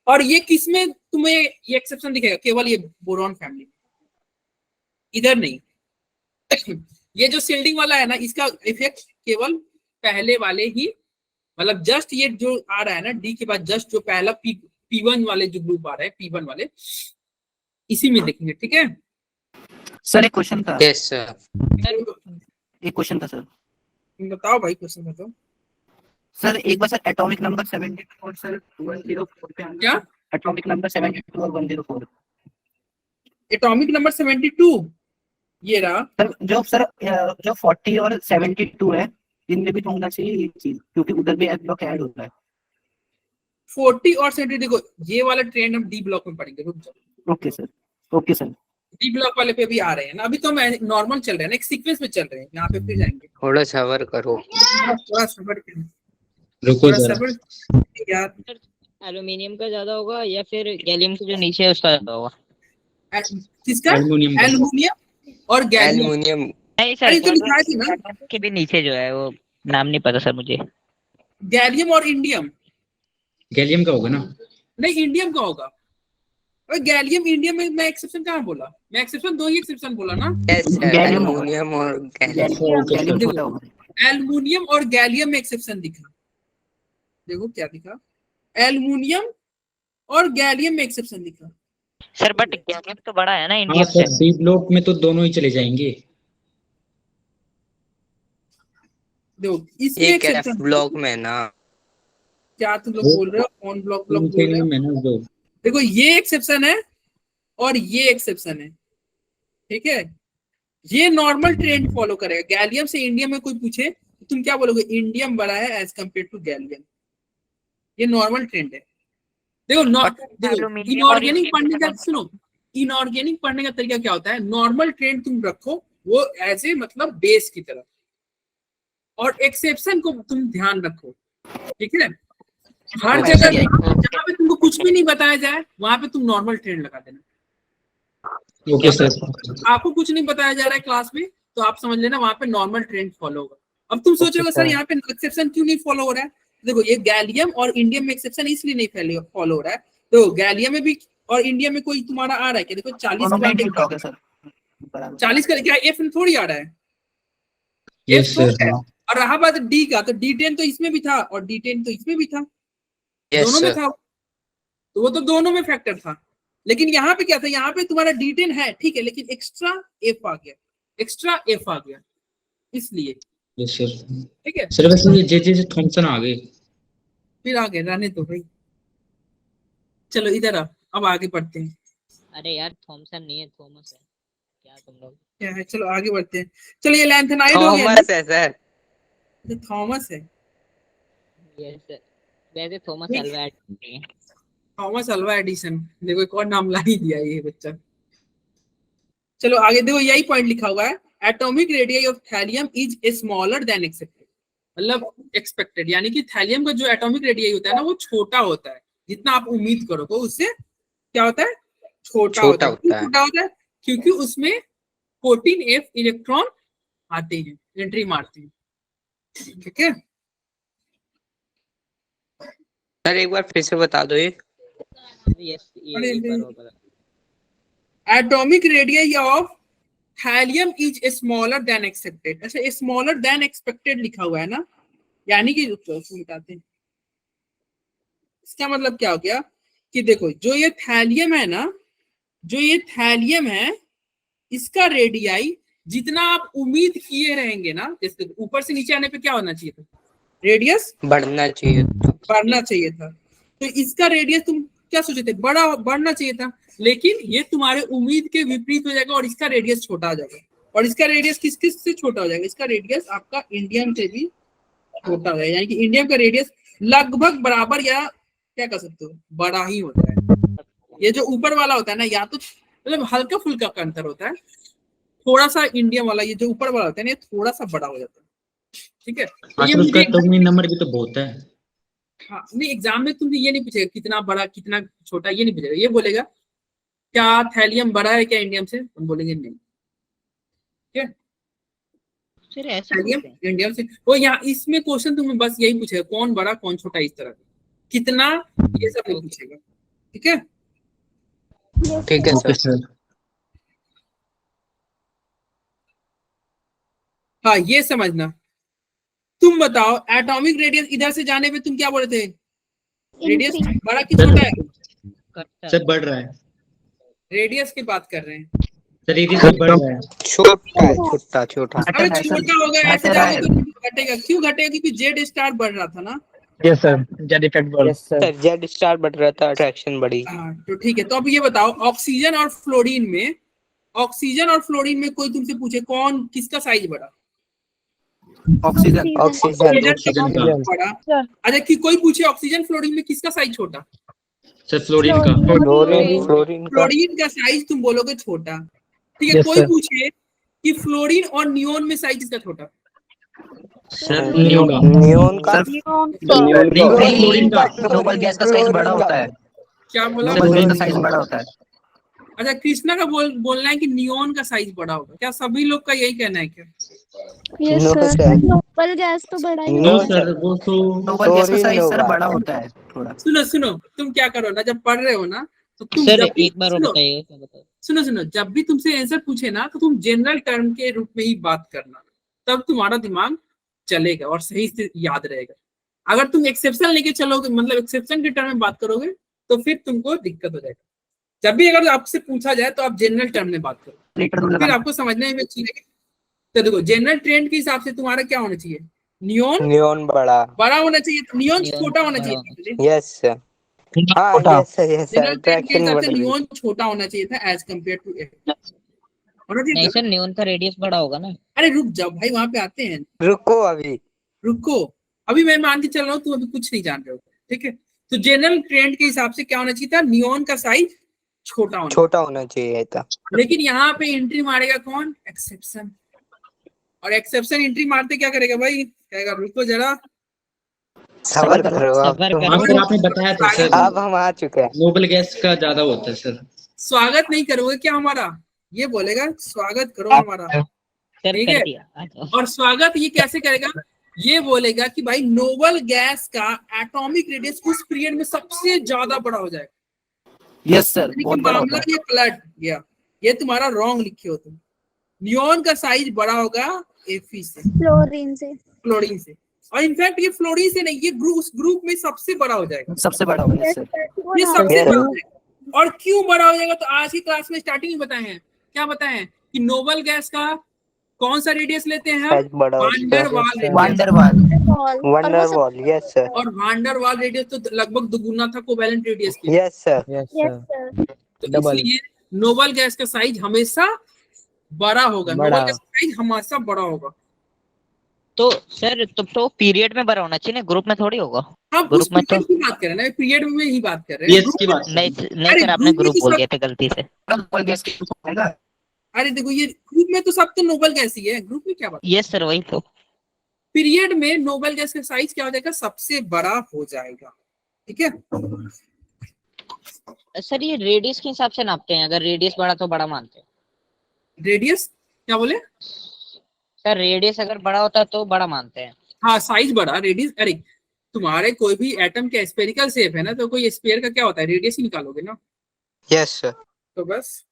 और ये किसमें तुम्हें ये एक्सेप्शन दिखेगा, केवल ये बोरॉन फैमिली, इधर नहीं। ये जो शिल्डिंग वाला है ना इसका इफेक्ट केवल पहले वाले ही, मतलब जस्ट ये जो आ रहा है ना डी के बाद जस्ट जो पहला P1 वाले जो ग्रुप आ रहे हैं P1 वाले इसी में देखेंगे, ठीक है। सर एक क्वेश्चन था। Yes sir. एक क्वेश्चन था सर। बताओ भाई क्वेश्चन बताओ। सर एक बार सर एटॉमिक नंबर 72 और सर 104 पे क्या एटॉमिक नंबर 72 और 104 एटॉमिक नंबर 72 ये रहा। सर जो 40 और 72 है इनमें भी तो होना चाहिए ये चीज क्योंकि उधर भी एफ ब्लॉक ऐड होता है। 40 और 70 देखो ये वाला ट्रेंड हम डी ब्लॉक में पढ़ेंगे, रुक जाओ। Okay sir. डी ब्लॉक वाले पे भी आ रहे हैं ना, अभी तो हम नॉर्मल चल रहे हैं ना, एक सीक्वेंस में चल रहे हैं, यहाँ पे फिर जाएंगे। थोड़ा सबर करो। थोड़ा सबर करो, रुको थोड़ा जरा। सबर यार। एल्यूमिनियम का ज्यादा होगा या फिर गैलियम के जो नीचे है उसका ज्यादा होगा? किसका? एल्युमिनियम का। एल्युमिनियम और गैलियम। एल्युमिनियम। नहीं अरे सर तो लिखा थी ना के भी नीचे जो है वो नाम नहीं पता सर मुझे। गैलियम और इंडियम। गैलियम का होगा ना। नहीं इंडियम का होगा। अरे गैलियम इंडियम में मैं एक्सेप्शन कहाँ बोला, मैं एक्सेप्शन दो ही एक्सेप्शन बोला ना। Yes sir. गैलियम एल्युमिनियम और गैलियम। गैलियम छोटा होगा। एल्युमिनियम और गैलियम में एक्सेप्शन दिखा, देखो क्या दिखा, एल्युमिनियम और गैलियम में एक्सेप्शन दिखा। सर बट गैलियम तो बड़ा है ना हाँ इंडियम सर से। डी ब्लॉक में तो दोनों ही चले जाएंगे। देखो इसमें एक एफ एक्सेप्शन ब्लॉक में ना। क्या तुम लोग बोल रहे हो, कौन ब्लॉक बोल रहे हो? में ना जो देखो ये एक्सेप्शन है और ये एक्सेप्शन है, ठीक है। ये नॉर्मल ट्रेंड फॉलो करेगा, गैलियम से इंडियम में कोई पूछे तो तुम क्या बोलोगे, इंडियम बड़ा है एज कम्पेयर टू गैलियम, ये नॉर्मल ट्रेंड है। देखो इनऑर्गेनिक पढ़ने का सुनो, इनऑर्गेनिक पढ़ने का तरीका क्या होता है, नॉर्मल ट्रेंड तुम रखो वो एज ए मतलब बेस की तरह, और एक्सेप्शन को तुम ध्यान रखो, ठीक है। हर जगह जहाँ पे तुमको कुछ भी नहीं बताया जाए वहां पे तुम नॉर्मल ट्रेंड लगा देना। Okay sir. आपको कुछ नहीं बताया जा रहा है क्लास में तो आप समझ लेना वहां पे नॉर्मल ट्रेंड फॉलो होगा। अब तुम सोचोगे सर यहाँ पे एक्सेप्शन क्यों नहीं फॉलो हो रहा है, देखो ये गैलियम और इंडियम में एक्सेप्शन इसलिए नहीं फॉलो हो रहा है, तो गैलियम में भी और इंडिया में कोई तुम्हारा आ रहा है क्या, देखो 40 का क्या एफ थोड़ी आ रहा है, यस सर। और रहा बात डी का, तो D10 तो इसमें भी था और D10 तो इसमें भी था, दोनों में था, तो वो तो दोनों में फैक्टर था। लेकिन यहाँ पे क्या था, यहाँ पे तुम्हारा D10 है ठीक है, लेकिन एक्स्ट्रा एफ आ गया, इसलिए यस सर। ठीक है। सर वैसे ये जे थॉमसन आ गए, फिर आगे रहने दो भाई, चलो इधर अब आगे बढ़ते हैं। अरे यार थॉमसन नहीं है थॉमस है क्या तुम लोग। क्या है, चलो आगे बढ़ते हैं। चलो ये लैंथेनाइड हो गया, थॉमस है सर। ये थॉमस है, यस सर वैसे थॉमस अल्वा एडिसन नहीं है। थॉमस अल्वा एडिसन, देखो एक और नाम ला ही दिया ये बच्चा। चलो आगे देखो, यही पॉइंट लिखा हुआ है, atomic radius of thallium is smaller than accepted. मतलब एक्सपेक्टेड, यानी कि थैलियम का जो एटॉमिक रेडियस होता है ना वो छोटा होता है, जितना आप उम्मीद करोगे उससे क्या होता है, छोटा होता है। क्यों छोटा होता है? क्योंकि उसमें 14F इलेक्ट्रॉन आते हैं, एंट्री मारते हैं। ठीक है सर एक बार फिर से बता दो ये। Atomic radius of thallium is smaller than expected. अच्छा, स्मॉलर देन एक्सपेक्टेड लिखा हुआ है ना, यानी कि बताते हैं इसका मतलब क्या हो गया कि देखो जो ये थैलियम है ना, जो ये थैलियम है इसका रेडियाई जितना आप उम्मीद किए रहेंगे ना, जैसे ऊपर से नीचे आने पे क्या होना चाहिए था, रेडियस बढ़ना चाहिए, बढ़ना चाहिए था। तो इसका रेडियस तुम क्या सोचे थे, बड़ा बढ़ना चाहिए था, लेकिन ये तुम्हारे उम्मीद के विपरीत हो जाएगा और इसका रेडियस छोटा हो जाएगा। और इसका रेडियस किस किस से छोटा हो जाएगा, इसका रेडियस आपका इंडियम से भी छोटा हो जाएगा, यानी कि इंडियम का रेडियस लगभग बराबर या क्या कर सकते हो, बड़ा ही होता है। ये जो ऊपर वाला होता है ना, या तो मतलब हल्का फुल्का का अंतर होता है, थोड़ा सा इंडियम वाला ये जो ऊपर वाला होता है ना, ये थोड़ा सा बड़ा हो जाता है। ठीक है, तो ये उसका एटॉमिक नंबर भी तो बहुत है। हाँ, नहीं एग्जाम में तुमसे ये नहीं पूछेगा कितना बड़ा कितना छोटा, ये नहीं पूछेगा, ये बोलेगा क्या थैलियम बड़ा है क्या इंडियम से, हम बोलेंगे नहीं। ठीक है, सर ऐसा थैलियम इंडियम से, वो यहाँ इसमें क्वेश्चन तुम्हें बस यही पूछेगा कौन बड़ा कौन छोटा, इस तरह कितना, ये सब नहीं पूछेगा। ठीक है, ठीक है सर। हाँ ये समझना। तुम बताओ एटॉमिक रेडियस इधर से जाने पे तुम क्या बोले थे, रेडियस बड़ा कि छोटा है? सर बढ़ रहा है, रेडियस की बात कर रहे हैं सर रेडियस बढ़ रहा है, छोटा है, छोटा छोटा। अरे छोटा होगा ऐसे जाओगे तो घटेगा, क्यों घटेगा, क्योंकि जेड स्टार बढ़ रहा था ना। यस सर, जेड इफेक्ट बोल। Yes sir. Sir Z star बढ़ रहा था, अट्रैक्शन बढ़ी। हाँ तो ठीक है, तो अब ये बताओ ऑक्सीजन और फ्लोरीन में, ऑक्सीजन और फ्लोरीन में कोई तुमसे पूछे कौन किसका साइज बढ़ा, ऑक्सीजन। ऑक्सीजन बढ़ा। अच्छा कि कोई पूछे ऑक्सीजन फ्लोरीन में किसका साइज छोटा, सर फ्लोरीन का, फ्लोरीन का साइज तुम बोलोगे छोटा। ठीक है, कोई पूछे कि फ्लोरीन और नियोन में साइज किसका छोटा, सर नियोन का, नियोन का, फ्लोरीन का, नोबल गैस का साइज बड़ा होता है, क्या बोला, नोबल गैस का साइज बड़ा होता है। अच्छा कृष्णा का बोलना है कि नियोन का साइज बड़ा होगा, क्या सभी लोग का यही कहना है क्या? Yes No, sir, sir. Noble gas तो बड़ा ही नो है। सर वो तो नोबल गैस का साइज सर बड़ा होता है थोड़ा। सुनो सुनो, तुम क्या करो ना, जब पढ़ रहे हो ना तो तुम सर जब भी एक बार और बताइए। सुनो सुनो, जब भी तुमसे आंसर पूछे ना तो तुम जनरल टर्म के रूप में ही बात करना, तब तुम्हारा दिमाग चलेगा और सही से याद रहेगा। अगर तुम एक्सेप्शन लेके चलोगे, मतलब एक्सेप्शन के टर्म में बात करोगे तो फिर तुमको दिक्कत हो जाएगा। जब भी अगर आपसे पूछा जाए तो आप जनरल टर्म में बात करो, फिर आपको समझने में अच्छी लगेगी। तो देखो जनरल ट्रेंड के हिसाब से तुम्हारा क्या होना चाहिए, नियोन बड़ा होना चाहिए, नियोन छोटा होना चाहिए। यस सर, हाँ yes sir, yes sir, general trend के अट्रैक्शन हिसाब बढ़ से रही। नियोन छोटा होना चाहिए था एज कम्पेयर टू एफ, होना चाहिए नहीं था। सर, नियोन का रेडियस बड़ा होगा ना। अरे रुक जाओ भाई, वहां पे आते हैं, रुको अभी, रुको अभी मैं मान के चल रहा हूँ, तुम अभी कुछ नहीं जान रहे हो। ठीक है, तो जनरल ट्रेंड के हिसाब से क्या होना चाहिए था, नियोन का साइज छोटा होना चाहिए था। लेकिन यहाँ पे एंट्री मारेगा कौन, एक्सेप्शन। और एक्सेप्शन एंट्री मारते क्या करेगा भाई, कहेगा रुको जरा, सबर करो अब, सबर हाँ करो। सर आपने बताया था सर, अब हम आ चुके हैं। नोबल गैस का ज्यादा होता है सर। स्वागत नहीं करोगे क्या हमारा, ये बोलेगा स्वागत करो हमारा, सर ठीक कर है। दिया। और स्वागत ये कैसे करेगा, ये बोलेगा कि भाई नोबल गैस का एटॉमिक रेडियस उस पीरियड में सबसे ज्यादा बड़ा हो जाएगा। यस सर, बहुत बड़ा होता मामला है। ये पलट गया, ये तुम्हारा रॉन्ग लिखे हो तुम। नियोन का साइज बड़ा होगा एफी से, फ्लोरीन से, फ्लोरीन से, और इनफैक्ट ये फ्लोरीन से नहीं, ये उस ग्रुप में सबसे बड़ा हो जाएगा, सबसे बड़ा होगा। यस सर, ये सबसे बड़ा हो जाएगा। और क्यों बड़ा हो जाएगा, तो आज की क्लास में स्टार्टिंग में बताए हैं, क्या बताए हैं कि नोबल गैस का कौन सा रेडियस लेते हैं हम, वंडरवॉल, यस सर, और वांडरवाल रेडियस तो लगभग दुगुना था कोवैलेंट रेडियस के। Yes sir, yes yes sir. Sir, तो इसलिए नोबल गैस का साइज हमेशा बड़ा होगा, नोबल गैस का साइज हमेशा बड़ा होगा। तो सर तब तो पीरियड में बड़ा होना चाहिए ना, ग्रुप में थोड़ी होगा। हम ग्रुप उस में तो पीरियड की बात कर रहे हैं ना, पीरियड में ही बात कर रहे हैं। की बात नहीं अरे सर, आपने group में ग्रुप तो बोल सब- दिया था गलती से। नोबल गैस की होगा। अरे देखो ये ग्रुप में तो सब तो नोबल गैस ही है, ग्रुप में क्या बात। यस सर, वही तो। पीरियड में नोबल गैस का साइज क्या हो जाएगा, सबसे बड़ा हो जाएगा। ठीक है, सर ये रेडियस के हिसाब से नापते हैं, अगर रेडियस बड़ा तो बड़ा मानते हैं। रेडियस क्या बोले सर रेडियस अगर बड़ा होता है तो बड़ा मानते हैं। हाँ साइज बड़ा, रेडियस, अरे तुम्हारे कोई भी एटम का स्फेरिकल शेप है ना, तो कोई स्फीयर का क्या होता है, रेडियस ही निकालोगे ना। Yes sir. तो बस,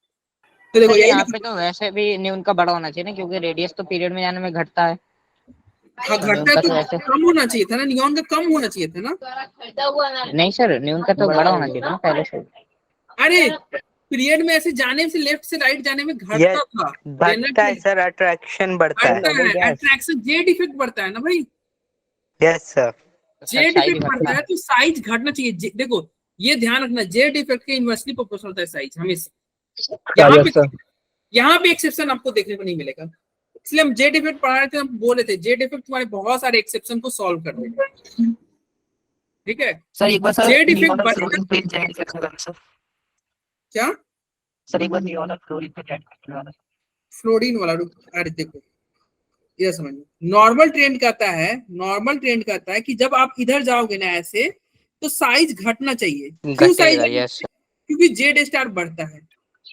तो देखो सर यही यहाँ पे तो वैसे भी न्यून का बड़ा होना चाहिए ना, क्योंकि रेडियस तो पीरियड में जाने में घटता है। हाँ, घटता है तो कम होना चाहिए था ना, नियॉन का कम होना चाहिए था ना। नहीं सर, न्यून का तो बड़ा होना चाहिए ना पहले से। अरे पीरियड में ऐसे जाने से, लेफ्ट से राइट जाने में घटता था, बढ़ता है सर, अट्रैक्शन बढ़ता है। अट्रैक्शन, जेड इफेक्ट बढ़ता है ना भाई। Yes sir. जेड इफेक्ट बढ़ता है तो साइज घटना चाहिए। देखो ये ध्यान रखना, जेड इफेक्ट के इनवर्सली प्रोपोर्शनल होता है साइज हमेशा। यहाँ पे एक्सेप्शन आपको देखने को नहीं मिलेगा, इसलिए हम जेड इफेक्ट पढ़ा रहे थे, हम बोल रहे थे जेड इफेक्ट तुम्हारे बहुत सारे एक्सेप्शन को सॉल्व कर देगा। ठीक है सर एक बार सर जेड इफेक्ट नियॉन और फ्लोरीन पे चेक करना सर। क्या सर एक बार नियॉन और फ्लोरीन पे चेक करना। फ्लोरीन वाला रुक, अरे देखो ये समझो, नॉर्मल ट्रेंड कहता है कि जब आप इधर जाओगे ना ऐसे, तो साइज घटना चाहिए। क्यों साइज? क्योंकि जेड स्टार बढ़ता है।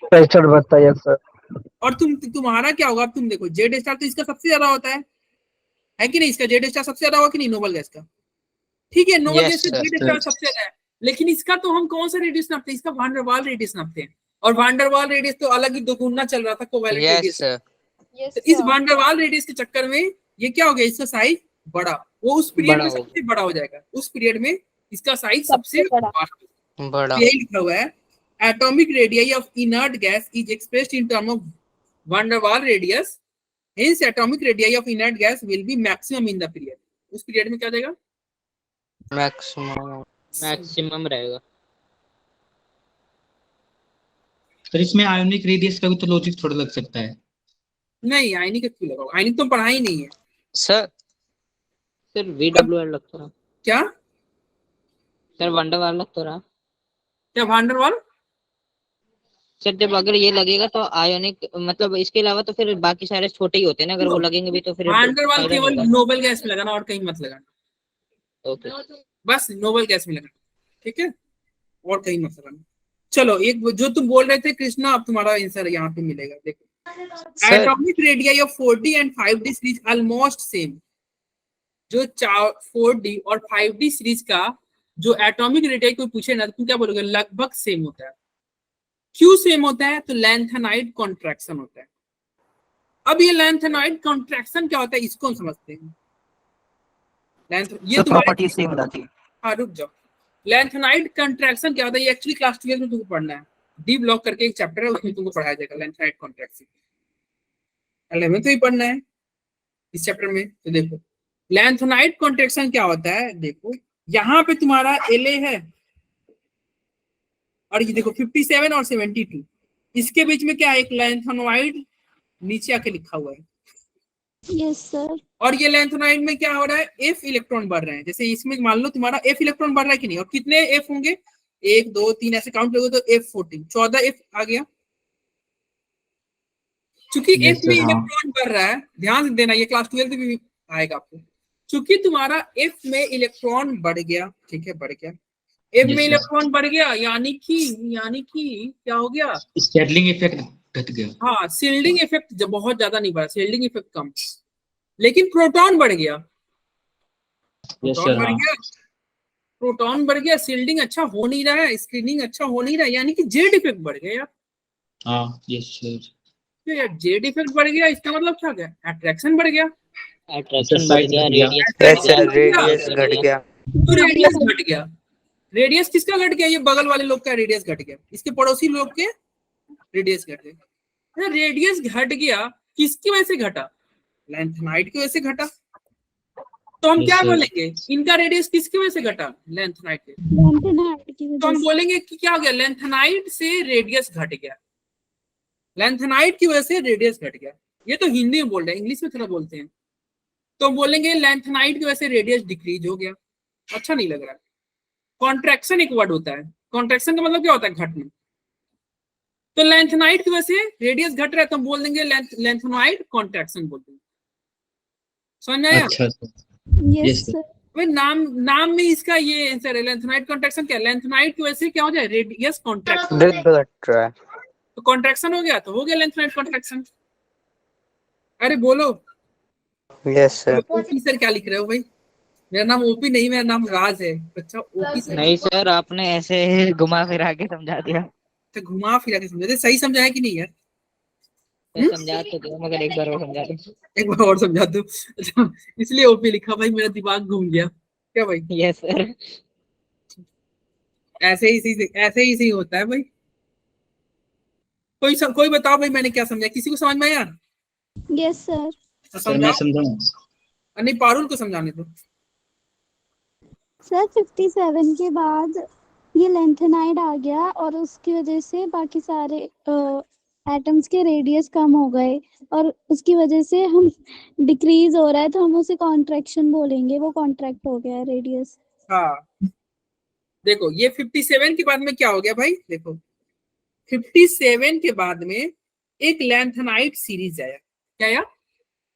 सर। और तुम्हारा क्या होगा, तुम देखो जेड स्टार तो इसका सबसे ज्यादा होता है कि नहीं, इसका जेड स्टार सबसे ज्यादा होगा कि नहीं नोबल गैस का। ठीक है, नोबल गैस का जेड स्टार सबसे ज्यादा है, लेकिन इसका तो हम कौन सा रेडियस नापते हैं, इसका वान डेर वाल रेडियस नापते हैं, और वान डेर वाल रेडियस तो अलग ही दोगुना चल रहा था कोवैलेंट रेडियस। तो इस वान डेर वाल रेडियस के चक्कर में ये क्या हो गया, इसका साइज बड़ा, वो उस पीरियड में सबसे बड़ा हो जाएगा, उस पीरियड में इसका साइज सबसे बड़ा। यही लिखा हुआ है, atomic radii of inert gas is expressed in terms of van der Waal radius, hence atomic radii of inert gas will be maximum in the period। उस पीरियड में क्या देगा, मैक्सिमम रहेगा। सर इसमें आयोनिक रेडियस का भी तो logic थोड़ा लग सकता है। नहीं आयनिक का क्यों लगाओ, आयनिक तो पढ़ा ही नहीं है सर। सर VWL लग तो रहा। क्या सर van der Waal लग तो रहा। क्या van der Waal? सर जब अगर ये लगेगा तो आयोनिक, मतलब इसके अलावा तो फिर बाकी सारे छोटे ही होते हैं ना, अगर वो लगेंगे भी तो फिर van der Waal केवल नोबल गैस में लगाना और कहीं मत लगाना। ओके बस नोबल गैस में लगाना, ठीक है, और कहीं मत लगाना। चलो एक जो तुम बोल रहे थे कृष्णा, अब तुम्हारा आंसर यहाँ पे मिलेगा। देखो atomic radius of 4D and 5D series almost same. जो 4D और 5D सीरीज का जो एटॉमिक रेडियस कोई पूछे ना, तो तुम क्या बोलोगे, लगभग सेम होता है। क्यों सेम होता है, तो लेंथेनाइड कॉन्ट्रैक्शन होता है। अब ये लेंथेनाइड कॉन्ट्रैक्शन क्या होता है, इसको हम समझते हैं। ये प्रॉपर्टी सेम होती है। हाँ रुक जाओ, लेंथेनाइड कॉन्ट्रैक्शन क्या होता है, ये एक्चुअली क्लास 12 में तुमको पढ़ना है। डी ब्लॉक करके एक चैप्टर है, उसमें तुमको पढ़ाया जाएगा लेंथेनाइड कॉन्ट्रैक्शन। 11th में ही पढ़ना है इस चैप्टर में। तो देखो लेंथेनाइड कॉन्ट्रैक्शन क्या होता है, देखो यहाँ पे तुम्हारा LA है, और ये देखो 57 और 72, इसके बीच में क्या है, एक लेंथेनाइड नीचे आके लिखा हुआ है। Yes sir. और ये लेंथेनाइड में क्या हो रहा है, F इलेक्ट्रॉन बढ़ रहे हैं। जैसे इसमें मान लो तुम्हारा F इलेक्ट्रॉन बढ़ रहा है कि नहीं, और कितने F होंगे, 1 2 3 ऐसे काउंट करोगे तो F14, 14 F आ गया। चूंकि F में इलेक्ट्रॉन बढ़ रहा है, ध्यान देना ये क्लास 12 में भी आएगा आपको। चूंकि तुम्हारा F में इलेक्ट्रॉन बढ़ गया, ठीक है, बढ़ गया, F में इलेक्ट्रॉन बढ़ गया, यानी कि क्या हो गया, स्टेरलिंग इफेक्ट घट गया। हाँ शील्डिंग इफेक्ट जब बहुत ज्यादा नहीं बढ़ा, शील्डिंग इफेक्ट कम, लेकिन प्रोटॉन बढ़ गया। प्रोटॉन बढ़ गया, शील्डिंग अच्छा हो नहीं रहा है, स्क्रीनिंग अच्छा हो नहीं रहा है, यानी कि जेड इफेक्ट बढ़ गया यार। हाँ यस सर। तो यार जेड इफेक्ट बढ़ गया, इसका मतलब क्या गया, अट्रैक्शन बढ़ गया, अट्रैक्शन बढ़ गया, रेडियस घट गया। तो रेडियस घट गया। रेडियस किसका घट गया, ये बगल वाले लोग का रेडियस घट गया, इसके पड़ोसी लोग के रेडियस घट गया। रेडियस घट गया, किसकी वजह से घटा, लेंथेनाइड की वजह से घटा। तो हम क्या बोलेंगे, इनका रेडियस किसकी वजह से घटा, लेंथेनाइड के। तो हम बोलेंगे कि क्या हो गया, लेंथेनाइड से रेडियस घट गया, लेंथेनाइड की वजह से रेडियस घट गया। ये तो हिंदी में बोल रहे हैं, इंग्लिश में थोड़ा बोलते हैं। तो हम बोलेंगे लेंथेनाइड की वजह से रेडियस डिक्रीज हो गया। अच्छा नहीं लग रहा है। कॉन्ट्रैक्शन एक वर्ड होता है, कॉन्ट्रैक्शन का मतलब क्या होता है, घटना। तो लेंथेनाइड की वजह से रेडियस घट रहा है, तो हम बोल देंगे लेंथेनाइड कॉन्ट्रैक्शन बोल देंगे। समझ में आया? अच्छा सर, यस yes, सर। भाई नाम में इसका ये आंसर है, लेंथेनाइड कॉन्ट्रैक्शन। क्या लेंथेनाइड की वजह से क्या हो जाए? Radius contraction. दर्द घट रहा है। तो कॉन्ट्रैक्शन हो गया तो हो गया लेंथेनाइड कॉन्ट्रैक्शन। अरे बोलो यस सर। ओपी सर क्या लिख रहे हो भाई? मेरा नाम ओपी नहीं, मेरा नाम राज है। अच्छा ओपी सर, नहीं सर, आपने ऐसे घुमा फिरा के समझा दिया। अच्छा घुमा फिरा के समझा। सही समझाया कि नहीं यार? तो समझा तो दिया, मगर एक बार और समझा दो। एक बार और समझा दो। अच्छा इसलिए ओपी लिखा भाई, मेरा दिमाग घूम गया क्या भाई? Yes sir. ऐसे ही सही होता है भाई। कोई बताओ भाई मैंने क्या समझा? किसी को समझ में आया? Yes sir. सर मैं समझाओ। समझाऊं? नहीं पारुल को समझाने दो। सर 57 के बाद ये लेंथेनाइड आ गया और उसकी वजह से बाकी सारे एटम्स के रेडियस कम हो गए और उसकी वजह से हम डिक्रीज हो रहा है तो हम उसे कॉन्ट्रैक्शन बोलेंगे। वो कॉन्ट्रैक्ट हो गया है रेडियस। हाँ देखो ये 57 के बाद में क्या हो गया भाई? देखो 57 के बाद में एक लेंथेनाइड सीरीज आया। क्या आया?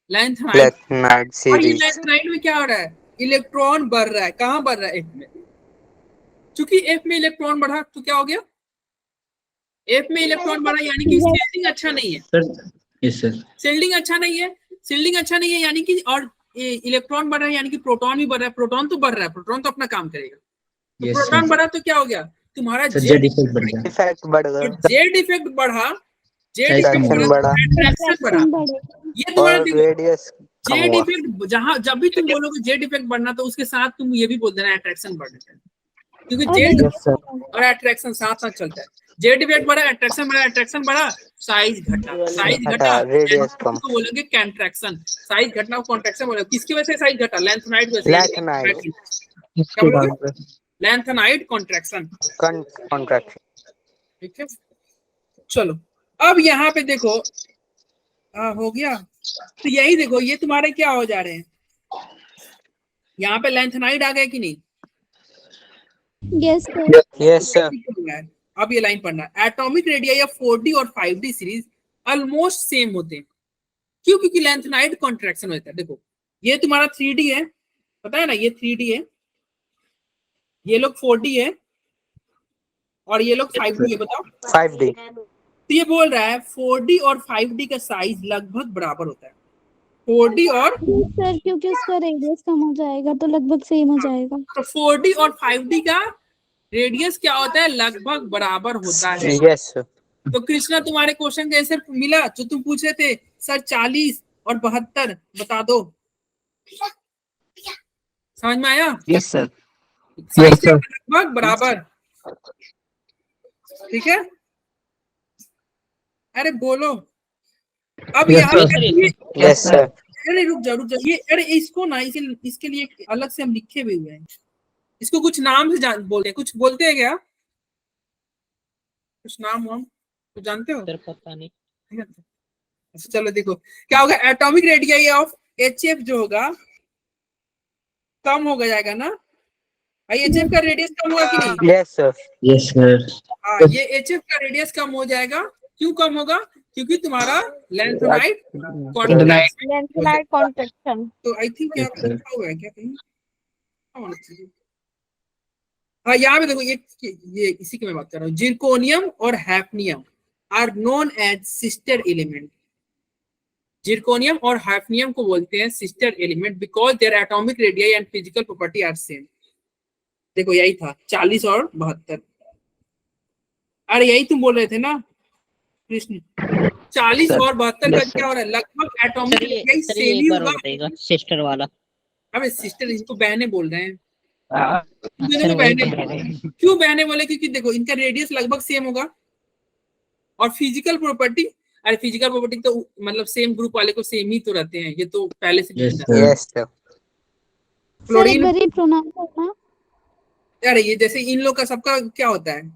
लेंथेनाइड। लेंथेनाइड और ये सीरीज। लेंथेनाइड में क्या हो रहा है? इलेक्ट्रॉन बढ़ रहा है। कहाँ बढ़ रहा है? एफ में। चूंकि एफ में इलेक्ट्रॉन बढ़ा तो क्या हो गया? एफ में इलेक्ट्रॉन बढ़ा यानी कि शिल्डिंग अच्छा नहीं है। सर यस सर, शिल्डिंग अच्छा नहीं है, शिल्डिंग अच्छा नहीं है यानी कि, और इलेक्ट्रॉन बढ़ रहा है यानी कि प्रोटॉन भी बढ़ रहा है। प्रोटॉन तो बढ़ रहा है, प्रोटॉन तो अपना काम करेगा। तो यस प्रोटॉन सर। बढ़ा तो क्या हो गया? तुम्हारा सर जेड जेड इफेक्ट बढ़ गया, इफेक्ट बढ़ गया। जेड इफेक्ट बढ़ा। जेड Attraction इफेक्ट बढ़ा। अट्रैक्शन बढ़ा। Attraction बढ़ेगा। ये तुम्हारा और देखो रेडियस कम जेड हुआ। इफेक्ट, जहां जब भी तुम बोलोगे जेड इफेक्ट बढ़ना तो उसके साथ तुम ये भी बोल देना अट्रैक्शन बढ़ रहा है, क्योंकि और जेड यस सर, और अट्रैक्शन साथ साथ चलता है। जेड इफेक्ट बढ़ा, अट्रैक्शन बढ़ा, अट्रैक्शन बढ़ा, साइज घटा, साइज घटा, घटा, रेडियस कम। उसको बोलोगे कंट्रैक्शन। साइज घटना को कॉन्ट्रैक्शन बोलोगे। किसकी वजह से साइज घटा? लेंथेनाइड की वजह से। लेंथेनाइड क्या इसके बोलोगे? बाद में लेंथेनाइड कॉन्ट्रैक्शन। कॉन्ट्रैक्शन। ठीक है चलो अब यहाँ पे देखो हो गया। तो यही देखो ये तुम्हारे क्या हो जा रहे हैं? यहाँ पे लेंथेनाइड आ गया कि नहीं? Yes sir. Yes sir. अब ये लाइन पढ़ना। एटॉमिक रेडियाई या 4D और 5D सीरीज ऑलमोस्ट सेम होते हैं। क्यों? क्योंकि लेंथेनाइड कॉन्ट्रैक्शन होता है। देखो ये तुम्हारा 3D है, पता है ना? ये 3D है, ये लोग 4D है और ये लोग 5D है। बताओ 5D। तो ये बोल रहा है 4D और 5D का साइज लगभग बराबर होता है। 4D और सर क्योंकि उसका रेडियस कम हो जाएगा तो लगभग सेम हो जाएगा। तो 4D और 5D का रेडियस क्या होता है? लगभग बराबर होता है। Yes sir. तो कृष्णा तुम्हारे क्वेश्चन का आंसर मिला जो तुम पूछ रहे थे सर 40 और 72 बता दो। समझ में आया? Yes sir. Size sir. लगभग बराबर। ठीक है अरे बोलो अब Yes, यहाँ sir. पे यस सर। अरे रुक जा ये अरे इसको ना इसके लिए अलग से हम लिखे हुए हैं। इसको कुछ नाम से बोलते हैं, कुछ बोलते हैं क्या? कुछ नाम हम तो जानते हो? सर पता नहीं। अच्छा चलो देखो क्या होगा। एटॉमिक रेडियाई ऑफ HF जो होगा कम हो जाएगा ना भाई। HF का रेडियस कम होगा कि नहीं? Yes sir. यस सर, हाँ ये HF का रेडियस कम हो जाएगा। क्यों कम होगा? क्योंकि तुम्हारा लेंथेनाइड लेंथेनाइड कॉन्ट्रैक्शन। तो आई थिंक Yes, sir. लिखा हुआ है क्या कहीं? हाँ यहाँ पे देखो ये इसी की मैं बात कर रहा हूँ। जिरकोनियम और hafnium are known as sister element. Zirconium और हैफनियम को बोलते हैं sister element because their atomic radii and physical property are same. देखो यही था 40 और 72। अरे यही तुम बोल रहे थे ना कृष्ण? 40 और 72 का क्या हो रहा है? लगभग एटॉमिक सर रेडियाई ये सेम ही एक बार होगा। और बताइएगा सिस्टर वाला। अबे सिस्टर इनको बहने बोल रहे हैं। सर वही तो कह रहे हैं। क्यों बहने बोले? क्योंकि देखो इनका रेडियस लगभग सेम होगा और फिजिकल प्रॉपर्टी, अरे फिजिकल प्रॉपर्टी तो मतलब सेम ग्रुप वाले को सेम ही तो रहते हैं। ये तो पहले से Yes, भी sir. Yes sir. सर एक बार प्रोनाउंस करना। अरे ये जैसे इन लोग का सबका क्या होता है?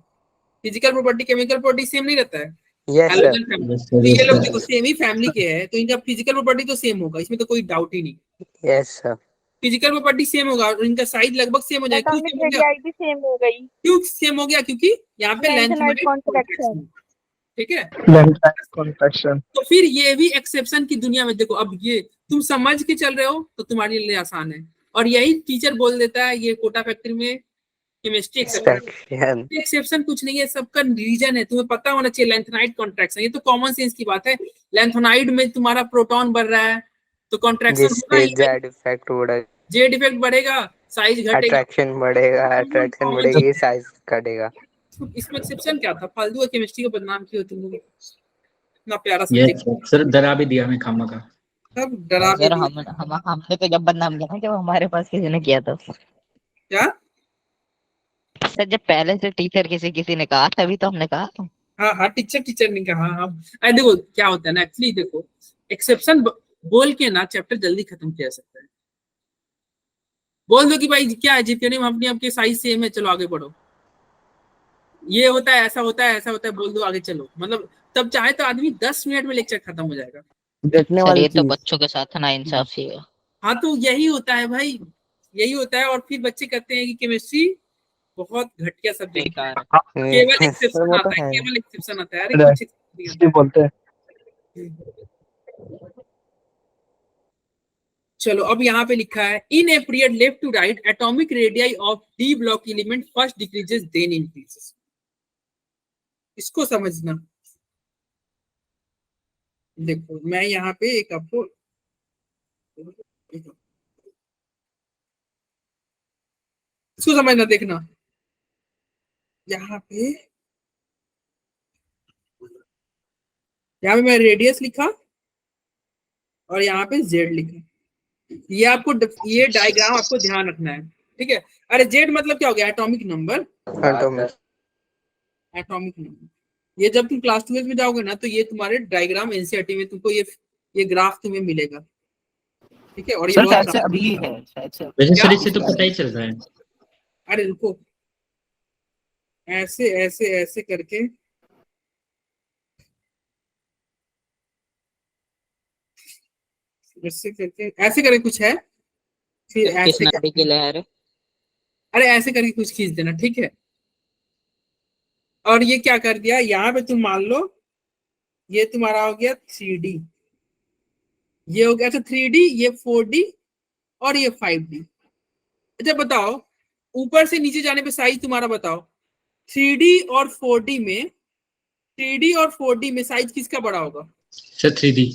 Physical property chemical property same नहीं रहता है। Yes sir. Halogen family Yes, तो sir. ये Yes, लोग sir. देखो सेम ही फैमिली के हैं तो इनका फिजिकल प्रॉपर्टी तो सेम होगा, इसमें तो कोई डाउट ही नहीं। Yes sir. Physical property same होगा और इनका साइज लगभग सेम हो जाएगा। एटॉमिक रेडियाई भी सेम हो गई। क्यों सेम हो गया? क्योंकि यहाँ पे लेंथेनाइड लेंथेनाइड कॉन्ट्रैक्शन। ठीक है लेंथेनाइड कॉन्ट्रैक्शन। तो फिर ये भी एक्सेप्शन की दुनिया में देखो। अब ये तुम समझ के चल रहे हो तो तुम्हारे लिए आसान है। और यही टीचर बोल देता है ये कोटा फैक्ट्री में केमिस्ट्री एक्सेप्शन कुछ नहीं है, सबका रीजन है। तुम्हें पता होना चाहिए लेंथेनाइड कॉन्ट्रैक्शन, ये तो कॉमन सेंस की बात है। लेंथेनाइड में तुम्हारा प्रोटॉन बढ़ रहा है तो कॉन्ट्रैक्शन होगा ही, जेड इफेक्ट बढ़ेगा, जेड इफेक्ट बढ़ेगा, साइज घटेगा, अट्रैक्शन बढ़ेगी, साइज घटेगा। इसमें एक्सेप्शन क्या था? फालतू का केमिस्ट्री को बदनाम किया तुम लोग। इतना प्यारा ये सब्जेक्ट सर डरा भी दिया हमें खामा का। सब डरा सर भी हमने तो जब बदनाम किया ना जब हमारे पास किसी ने किया था। क्या? सर जब पहले से टीचर किसी ने कहा तभी तो हमने कहा। हाँ हाँ, टीचर ने कहा। हाँ देखो क्या होता है ना, एक्चुअली देखो एक्सेप्शन बोल के ना चैप्टर जल्दी खत्म किया जा सकता है। बोल दो कि भाई क्या है जीपीए में अपनी आपके साइज सेम है, चलो आगे बढ़ो, ये होता है ऐसा होता है ऐसा होता है, बोल दो आगे चलो। मतलब तब चाहे तो आदमी 10 मिनट में लेक्चर खत्म हो जाएगा। देखने सर वाली ये तो चीज। बच्चों के साथ ना इंसाफी है। हाँ तो यही होता है भाई, यही होता है। और फिर बच्चे कहते हैं कि केमिस्ट्री बहुत घटिया सब्जेक्ट है, केवल एक्सेप्शन आता है, केवल एक्सेप्शन आता है। अरे कुछ नहीं आता है। बोलते हैं चलो अब यहाँ पे लिखा है in a period left to right atomic radii of D block element first decreases then increases. इसको समझना। देखो मैं यहाँ पे एक आपको इसको समझना, देखना यहाँ पे मैं रेडियस लिखा और यहाँ पे जेड लिखा। ये आपको ये डायग्राम आपको ध्यान रखना है, ठीक है। अरे जेड मतलब क्या हो गया? Atomic number. एटॉमिक नंबर ये जब तुम क्लास 12 में जाओगे ना तो ये तुम्हारे डायग्राम एनसीईआरटी में तुमको ये ग्राफ तुम्हें मिलेगा, ठीक है। और ये बहुत अभी है वैसे सर इससे तो पता ही चल रहा है। अरे रुको, ऐसे ऐसे ऐसे करके ऐसे करके कुछ है, फिर ऐसे की लहर। अरे ऐसे करके कुछ खींच देना, ठीक है। और ये क्या कर दिया यहाँ पे, तुम मान लो ये तुम्हारा हो गया 3D, ये हो गया अच्छा 3D, ये 4D और ये 5D। अच्छा बताओ ऊपर से नीचे जाने पे साइज तुम्हारा बताओ। 3D और 4D में 3D और 4D में साइज किसका बड़ा होगा? Sir 3D।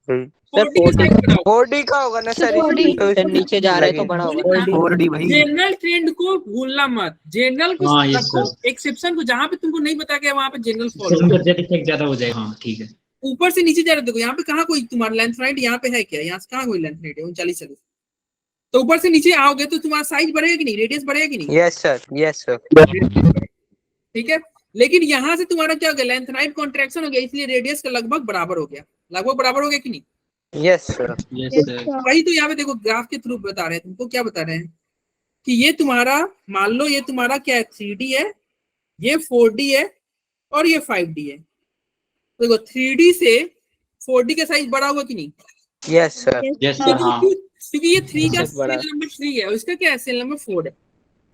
4D का साइज बड़ा होगा। 4D का होगा ना सर, 4D नीचे जा रहा है तो बड़ा होगा। 4D भाई। जनरल ट्रेंड को भूलना मत, जनरल को हाँ, yes, रखो, sir. एक्सेप्शन को जहां पे तुमको नहीं बता गया वहां पे general follow. Sir Z effect ज्यादा हो जाएगा। हाँ ठीक है। ऊपर से नीचे जा रहे देखो, यहाँ पे कहाँ कोई तुम्हारा लेंथनाइड यहाँ पे है क्या? यहाँ से कहाँ कोई लेंथनाइड है? 39 तो ऊपर से नीचे आओगे तो तुम्हारा साइज बढ़ेगा कि नहीं, रेडियस बढ़ेगा कि नहीं? Yes sir. ठीक है। लेकिन यहाँ से तुम्हारा क्या हो गया? लेंथनाइड कॉन्ट्रैक्शन हो गया, इसलिए रेडियस का लगभग बराबर हो गया। लगभग बराबर हो गया कि नहीं? Yes sir. वही तो यहाँ पे देखो ग्राफ के थ्रू बता रहे हैं तुमको। क्या बता रहे हैं कि ये तुम्हारा मान लो ये तुम्हारा क्या है? 3D है, ये 4D है और ये 5D है। देखो 3D से 4D का साइज बड़ा हुआ कि नहीं? Yes sir. क्योंकि ये 3 का सेल नंबर 3 है और इसका क्या है? सेल नंबर 4 है।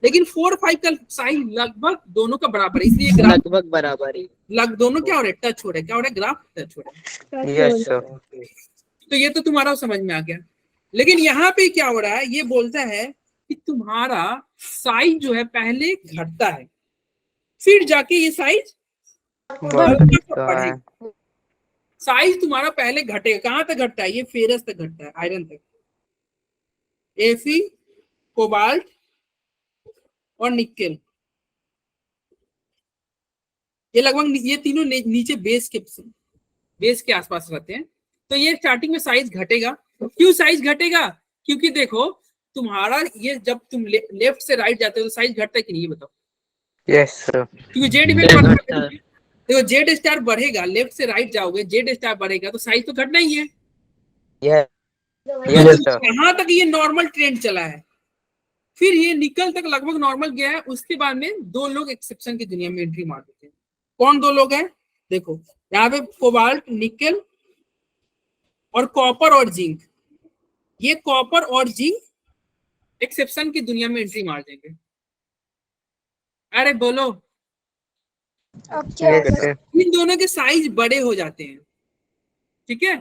लेकिन 4 5 का साइज लगभग दोनों का बराबर है, इसलिए ग्राफ लगभग बराबर ही। दोनों क्या हो रहा है? टच हो रहा है। क्या हो रहा है? ग्राफ टच हो रहा है। Yes sir. तो ये तो तुम्हारा समझ में आ गया। लेकिन यहाँ पे क्या हो रहा है? ये बोलता है कि तुम्हारा साइज जो है पहले घटता है, फिर जाके ये साइज बढ़ेगा। साइज तुम्हारा पहले घटेगा। कहां तक घटता है? ये फेरस तक घटता है, आयरन तक। Fe, कोबाल्ट और निकेल, ये लगभग ये तीनों नीचे बेस के आसपास रहते हैं। तो ये स्टार्टिंग में साइज घटेगा। क्यों साइज घटेगा? क्योंकि देखो तुम्हारा ये जब तुम लेफ्ट से राइट जाते हो तो साइज घटता है कि नहीं, ये बताओ। Yes sir. क्योंकि जेड इफेक्ट बढ़ता है। देखो जेड स्टार बढ़ेगा, लेफ्ट से राइट जाओगे जेड स्टार बढ़ेगा तो साइज तो घटना ही है। यहाँ तक ये नॉर्मल ट्रेंड चला है, फिर ये निकल तक लगभग नॉर्मल गया है। उसके बाद में 2 लोग एक्सेप्शन की दुनिया में एंट्री मार देते हैं। कौन 2 लोग हैं? देखो यहाँ पे कोबाल्ट, निकेल और कॉपर और जिंक। ये कॉपर और जिंक एक्सेप्शन की दुनिया में एंट्री मार देंगे। अरे बोलो। अब क्या होगा? इन दोनों के साइज बड़े हो जाते हैं, ठीक है।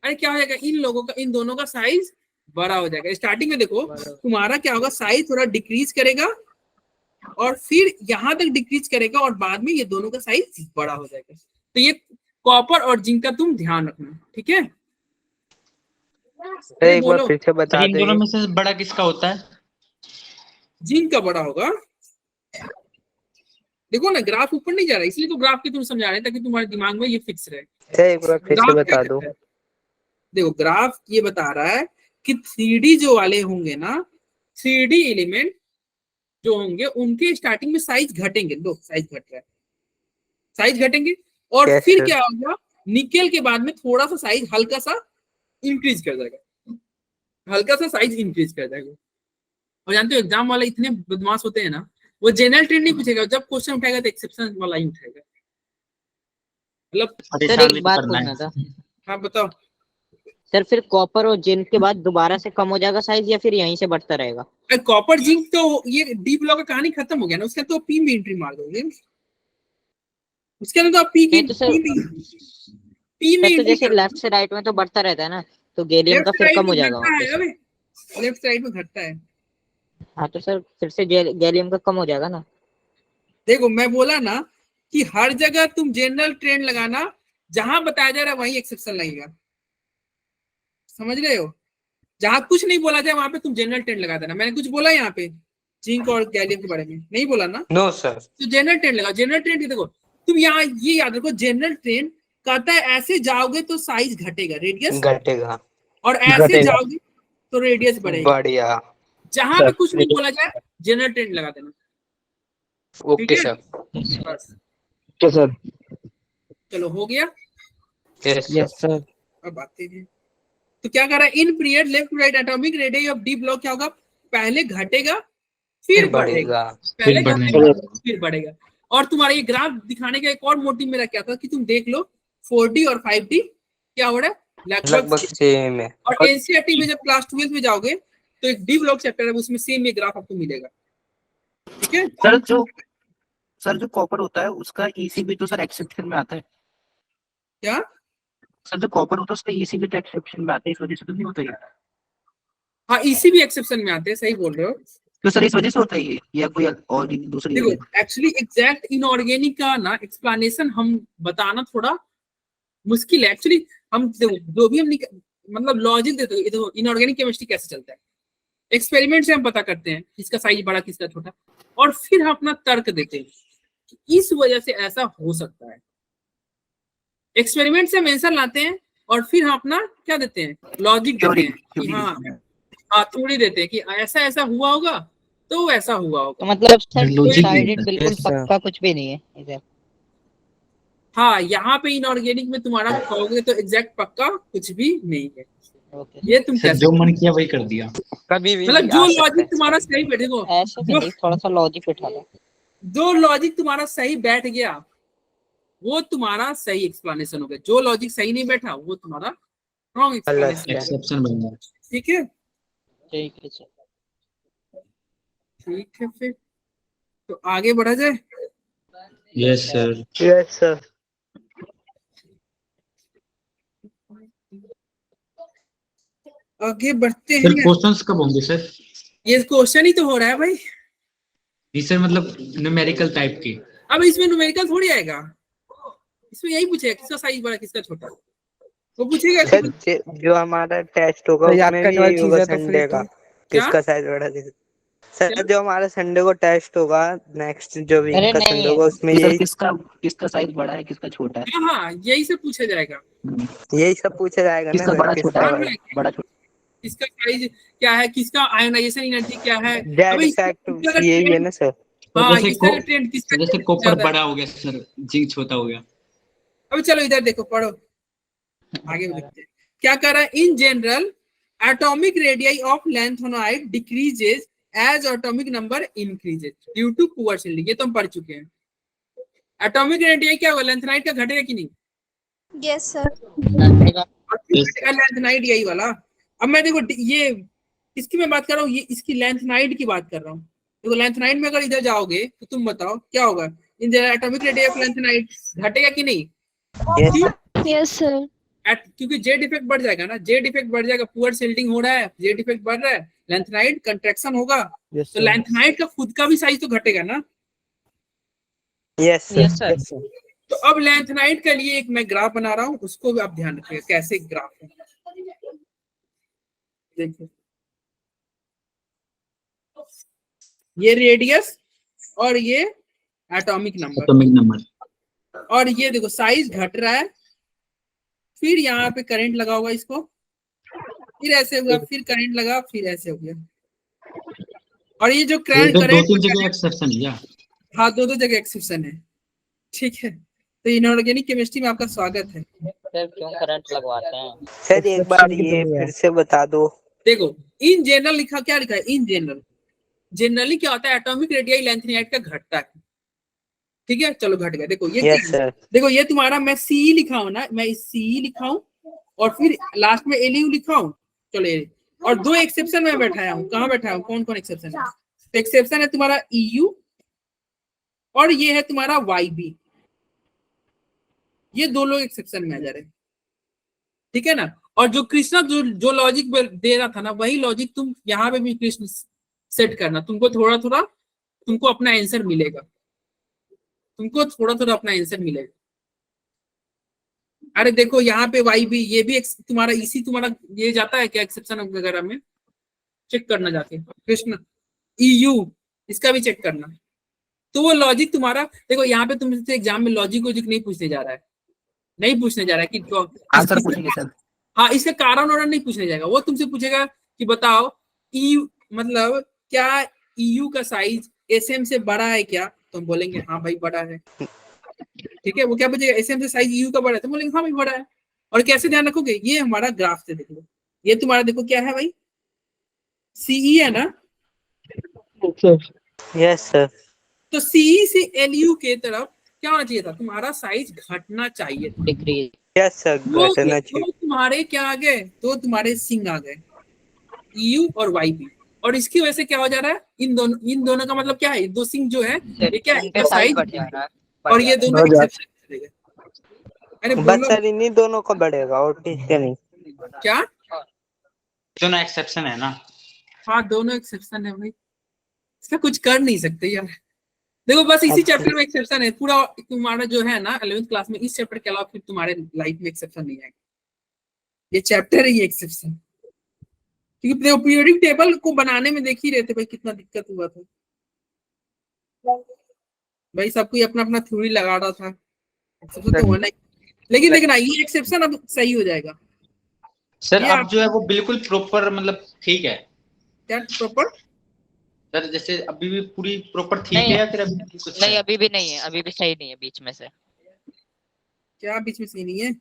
अरे क्या हो जाएगा, इन लोगों का, इन दोनों का साइज बड़ा हो जाएगा। स्टार्टिंग में देखो तुम्हारा क्या होगा, साइज थोड़ा डिक्रीज करेगा और फिर यहाँ तक डिक्रीज करेगा और बाद में ये दोनों का साइज बड़ा हो जाएगा। तो ये कॉपर और जिंक का तुम ध्यान रखना, ठीक है। अरे एक बार बोलो, फिर से बता सर इन दो दोनों ये। में से बड़ा किसका होता है? जिंक का बड़ा होगा। देखो ना ग्राफ ऊपर नहीं जा रहा है, इसलिए तो ग्राफ की तुम समझा रहे हैं ताकि तुम्हारे दिमाग में ये फिक्स रहे। सर एक बार फिर से ग्राफ क्या बता दो। कहता है? देखो ग्राफ ये बता रहा है कि 3D जो वाले होंगे ना, 3D एलिमेंट जो होंगे उनके स्टार्टिंग में साइज घटेंगे। लो साइज घट रहा है, साइज घटेंगे और Yes, फिर sir. क्या होगा, निकेल के बाद में थोड़ा सा साइज हल्का सा इंक्रीज कर जाएगा, हल्का सा साइज इंक्रीज कर जाएगा। और जानते हो एग्जाम वाले इतने बदमाश होते हैं ना, वो जनरल ट्रेंड नहीं पूछेगा, जब क्वेश्चन उठाएगा तो एक्सेप्शन वाला ही उठाएगा। मतलब सर एक बात पूछना था हाँ बताओ। सर, फिर कॉपर और जिंक के बाद दोबारा से कम हो जाएगा साइज या फिर यहीं से बढ़ता रहेगा? कॉपर जिंक तो ये डी ब्लॉक का कहानी खत्म हो गया ना, उसके तो पी में एंट्री मार दोगे, उसके अंदर तो आप पी की नहीं तो सर, पी में तो जैसे लेफ्ट से राइट में तो बढ़ता रहता है ना, तो गैलियम का फिर कम हो जाएगा वापस। लेफ्ट साइड में घटता है। हाँ तो सर फिर से गैलियम का कम हो जाएगा ना। देखो मैं बोला ना कि हर जगह तुम जनरल ट्रेंड लगाना, जहां बताया जा रहा है वहीं एक्सेप्शन लगेगा, समझ रहे हो। जहां कुछ नहीं बोला जाए वहां पे तुम जनरल ट्रेंड लगा देना। मैंने कुछ बोला यहाँ पे जिंक और गैलियम के बारे में नहीं बोला ना? No sir. तो जनरल ट्रेंड लगा। जनरल ट्रेंड देखो तुम यहाँ ये याद रखो, जनरल ट्रेंड कहता है ऐसे जाओगे तो साइज घटेगा, रेडियस घटेगा, और ऐसे घटेगा। जाओगे तो रेडियस बढ़ेगा। बढ़िया। जहां पे कुछ नहीं बोला जाए जनरल ट्रेंड लगा देना। ओके ठीक है? सर। बस ओके सर। चलो हो गया। Yes sir. अब आते हैं तो क्या कर रहा है, in period left to right atomic radius of D block क्या होगा, पहले घटेगा फिर बढ़ेगा, पहले घटेगा फिर बढ़ेगा। और तुम्हारा ये ग्राफ दिखाने का एक और मोटिव मेरा क्या था कि तुम देख लो 4D और 5D क्या हो रहा है, लगभग सेम है। और एनसीईआरटी में जब क्लास 12 में जाओगे तो एक डी ब्लॉक चैप्टर है, उसमें सेम ये ग्राफ आपको मिलेगा। ठीक है सर जो कॉपर होता है उसका ईसीबी तो सर एक्सेप्शन में आता है क्या? सर, जो कॉपर होता है उसका ईसीबी तो एक्सेप्शन में आता है, इस वजह से तो नहीं होता है। हाँ इसी भी एक्सेप्शन में आते हैं, सही बोल रहे हो। तो सर इस वजह से होता है ये या कोई और दूसरी? देखो एक्चुअली एग्जैक्ट इनऑर्गेनिक का ना एक्सप्लेनेशन हम बताना थोड़ा मुश्किल है। एक्चुअली हम जो भी हम मतलब लॉजिक देते हैं, देखो इनऑर्गेनिक केमिस्ट्री कैसे चलता है, एक्सपेरिमेंट से हम पता करते हैं किसका साइज बड़ा किसका छोटा, और फिर हम अपना तर्क देते हैं कि इस वजह से ऐसा हो सकता है। एक्सपेरिमेंट से हम आंसर लाते हैं और फिर हम अपना क्या देते हैं, लॉजिक देते हैं कि हाँ थोड़ी देते हैं कि ऐसा ऐसा हुआ होगा तो ऐसा हुआ होगा। तो मतलब सर Logic डिसाइडेड नहीं बिल्कुल है। पक्का कुछ भी नहीं है इधर। हाँ यहाँ पे इनऑर्गेनिक में तुम्हारा कहोगे तो एग्जैक्ट पक्का कुछ भी नहीं है। ओके ये तुम सर कैसे जो मन किया वही कर दिया। कभी भी मतलब आ जो सकता लॉजिक है। तुम्हारा सही बैठेगा, ऐसे भी नहीं, थोड़ा सा लॉजिक बिठा लो। जो लॉजिक तुम्हारा सही बैठ गया वो तुम्हारा सही एक्सप्लेनेशन हो गया, जो लॉजिक सही नहीं बैठा वो तुम्हारा रॉन्ग एक्सप्लेनेशन। एक्सेप्शन बन गया। ठीक है ठीक है सर। ठीक है फिर तो आगे बढ़ा जाए। Yes sir. Yes sir. आगे बढ़ते सर हैं। क्वेश्चंस कब होंगे सर? ये क्वेश्चन ही तो हो रहा है भाई। जी सर, मतलब न्यूमेरिकल टाइप के। अब इसमें न्यूमेरिकल थोड़ी आएगा, इसमें यही पूछेगा किसका साइज बड़ा किसका छोटा, वो पूछेगा सर जो हमारा टेस्ट होगा उसमें भी यही होगा संडे का, किसका साइज बड़ा सर जो हमारा संडे को टेस्ट होगा नेक्स्ट जो वीक अरे का नहीं, संडे होगा उसमें सर यही किसका साइज बड़ा है किसका छोटा है? हाँ यही सब पूछा जाएगा। यही सब पूछा जाएगा किसका ना बड़ा सर, छोटा किसका है? बड़ा छोटा किसका साइज क्या है, किसका आयोनाइजेशन एनर्जी क्या है। जेड अबे फैक्ट यही है ना सर। हाँ जैसे इसका ट्रेंड किसका जैसे कॉपर ज्यादा है। बड़ा हो गया सर, जिंक छोटा हो गया। अभी चलो इधर देखो पढ़ो, आगे देखते हैं क्या कर रहा है। In general atomic radius of lanthanoid decreases as atomic number increases due to poor shielding, ये तो हम पढ़ चुके हैं। एटॉमिक रेडियस क्या होगा, लैंथेनाइड का घटेगा कि नहीं? Yes sir. लैंथेनाइड यही वाला। अब मैं देखो ये इसकी मैं बात कर रहा हूँ, ये इसकी लैंथेनाइड की बात कर रहा हूँ। देखो लैंथेनाइड में अगर इधर जाओगे तो तुम बताओ क्या होगा, इन general atomic radius of lanthanide घटेगा कि नहीं? Yes sir. क्योंकि जेड इफेक्ट बढ़ जाएगा ना, जेड इफेक्ट बढ़ जाएगा, पुअर शिल्डिंग हो रहा है, जेड इफेक्ट बढ़ रहा है, लेंथेनाइड कंट्रैक्शन होगा, तो लेंथेनाइड का खुद का भी साइज तो घटेगा ना। Yes sir. तो अब लेंथेनाइड के लिए एक मैं ग्राफ बना रहा हूं, उसको भी आप ध्यान रखिएगा कैसे ग्राफ है। देखिए ये रेडियस और ये एटॉमिक नंबर, और ये देखो साइज घट रहा है, फिर यहाँ पे करंट लगा होगा इसको, फिर ऐसे हुआ, फिर करंट लगा, फिर ऐसे हो गया। और ये जो करंट दो जगह एक्सेप्शन है क्या? हाँ, दो जगह एक्सेप्शन है। ठीक है, तो इनऑर्गेनिक केमिस्ट्री में आपका स्वागत है। सर क्यों करंट लगवाते हैं? सर एक बार ये फिर से बता दो। देखो इन जनरल लिखा, क्या लिखा है इन जनरल, जनरली क्या होता है, एटॉमिक रेडियाई लेंथेनाइड का घटता है। ठीक है, चलो घट गया। देखो ये देखो ये तुम्हारा, मैं सी लिखा हूं ना, मैं सी लिखा हूं और फिर लास्ट में एलयू लिखा हूं, चलो और दो एक्सेप्शन में बैठाया हूं। कहाँ बैठाया हूं, कौन कौन एक्सेप्शन है? एक्सेप्शन है तुम्हारा EU और ये है तुम्हारा YB, ये दो लोग एक्सेप्शन में आ जा रहे हैं। ठीक है ना, और जो कृष्णा जो लॉजिक दे रहा था ना, वही लॉजिक तुम यहाँ पे भी कृष्ण सेट करना, तुमको थोड़ा थोड़ा तुमको अपना आंसर मिलेगा, तुमको थोड़ा थोड़ा अपना आंसर मिलेगा। अरे देखो यहाँ पे YB, ये भी तुम्हारा इसी तुम्हारा ये जाता है क्या एक्सेप्शन वगैरह में? चेक करना जाके कृष्ण EU, इसका भी चेक करना। तो वो लॉजिक तुम्हारा, देखो यहाँ पे तुमसे एग्जाम में लॉजिक वॉजिक नहीं पूछने जा रहा है, नहीं पूछने जा रहा है कि आंसर पूछेंगे सर। हाँ, इसका कारण और नहीं पूछने जाएगा, वो तुमसे पूछेगा कि बताओ EU मतलब क्या EU का साइज SM से बड़ा है क्या? तुम बोलेंगे हाँ भाई बड़ा है। ठीक है, वो क्या पूछेगा, SM से साइज EU का बड़ा है, तुम बोलेंगे हाँ भाई बड़ा है। और कैसे ध्यान रखोगे, ये हमारा ग्राफ से देख लो, ये तुम्हारा देखो क्या है भाई, CE है ना? Yes sir. तो CE से LU के तरफ क्या होना चाहिए था, तुम्हारा साइज घटना चाहिए था। डिक्रीज। यस सर, घटना चाहिए। तो तुम्हारे क्या आ गए, तो तुम्हारे सिंग आ गए, EU और YB, और इसकी वजह से क्या हो जा रहा है, इन दोनों का मतलब क्या है, दो सिंग जो है ये क्या है, साइज बढ़ जा रहा है, और ये दोनों एक्सेप्शन चलेगा। अरे बस सर इन्हीं दोनों का बढ़ेगा और किसके नहीं? क्या दोनों एक्सेप्शन है ना? हाँ, दोनों एक्सेप्शन है भाई, इसका कुछ कर नहीं सकते यार। देखो बस इसी चैप्टर में एक्सेप्शन है, पूरा तुम्हारा जो है ना 11th क्लास में, इस चैप्टर के अलावा फिर तुम्हारे लाइफ में एक्सेप्शन नहीं आएगा, ये चैप्टर है ये एक्सेप्शन। क्योंकि पीरियोडिक टेबल को बनाने में देख ही रहे थे भाई कितना दिक्कत हुआ था भाई, सब कोई अपना अपना थ्योरी लगा रहा था, एक्सेप्शन तो होना ही। लेकिन देखना ये एक्सेप्शन अब सही हो जाएगा सर। अब जो है वो बिल्कुल प्रॉपर मतलब ठीक है क्या? प्रॉपर सर, जैसे अभी भी पूरी प्रॉपर ठीक है या फिर अभी कुछ नहीं, अभी भी नहीं है, अभी भी सही नहीं है बीच में से। क्या बीच में सही नहीं है?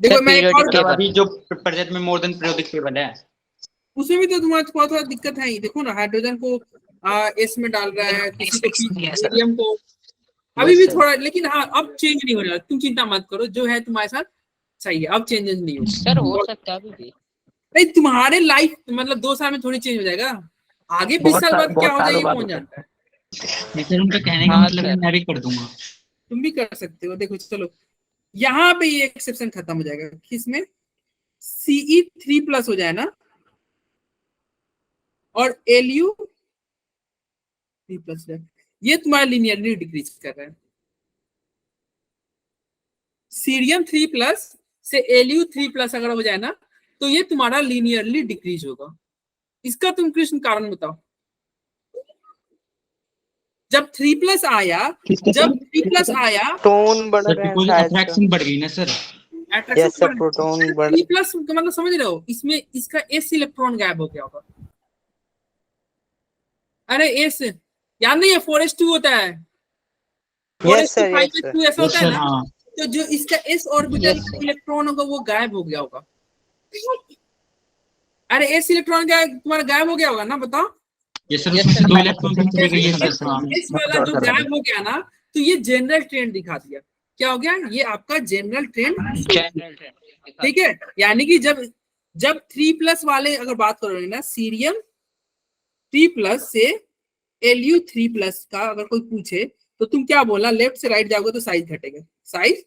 देखो मैं अभी जो प्रोजेक्ट में मोर देन पीरियोडिक टेबल है, उसमें भी तो तुम्हारा थोड़ा दिक्कत है ही। देखो ना, हाइड्रोजन को S में डाल रहा है, किसी को हीलियम को, अभी भी थोड़ा, लेकिन हाँ अब चेंज नहीं हो रहा, तुम चिंता मत करो, जो है तुम्हारे साथ सही है, अब चेंजेस नहीं हो सर, हो सकता है अभी भी नहीं, तुम्हारे लाइफ मतलब 2 साल में थोड़ी चेंज हो जाएगा, आगे 20 साल बाद क्या हो जाएगा कौन जानता है। सर उनका कहने का मतलब है मैं भी कर दूंगा, तुम भी कर सकते हो। देखो चलो यहाँ पे ये एक्सेप्शन खत्म हो जाएगा, किसमें CE 3+ हो जाए ना, और LU 3+ है, ये तुम्हारा लिनियरली डिक्रीज कर रहा है। सीरियम 3+ से LU 3+ अगर हो जाए ना, तो ये तुम्हारा लिनियरली डिक्रीज होगा। इसका तुम कृष्ण कारण बताओ। जब 3+ आया, जब 3+ आया, टोन बढ़ रहा है, अट्रैक्शन बढ़ गई ना सर। यस सर, प्रोटॉन बढ़, 3+ का मतलब समझ रहे हो, इसमें इसका S इलेक्ट्रॉन गायब हो गया होगा। अरे S याद नहीं है, 4s2 होता है, 4s2 5s2 ऐसा होता है ना, तो जो इसका S ऑर्बिटल इलेक्ट्रॉन होगा वो गायब हो गया होगा। अरे S इलेक्ट्रॉन तुम्हारा गायब हो गया होगा ना, बताओ। यस सर, उसमें से 2 इलेक्ट्रॉन चले गए हैं S वाला जो गायब हो गया ना, तो ये जनरल ट्रेंड दिखा दिया। क्या हो गया, ये आपका जनरल ट्रेंड। ठीक है, यानी कि जब 3+ वाले अगर बात करोगे ना, सीरियम 3+ से LU 3+ का अगर कोई पूछे तो तुम क्या बोलना, लेफ्ट से राइट जाओगे तो साइज घटेगा, साइज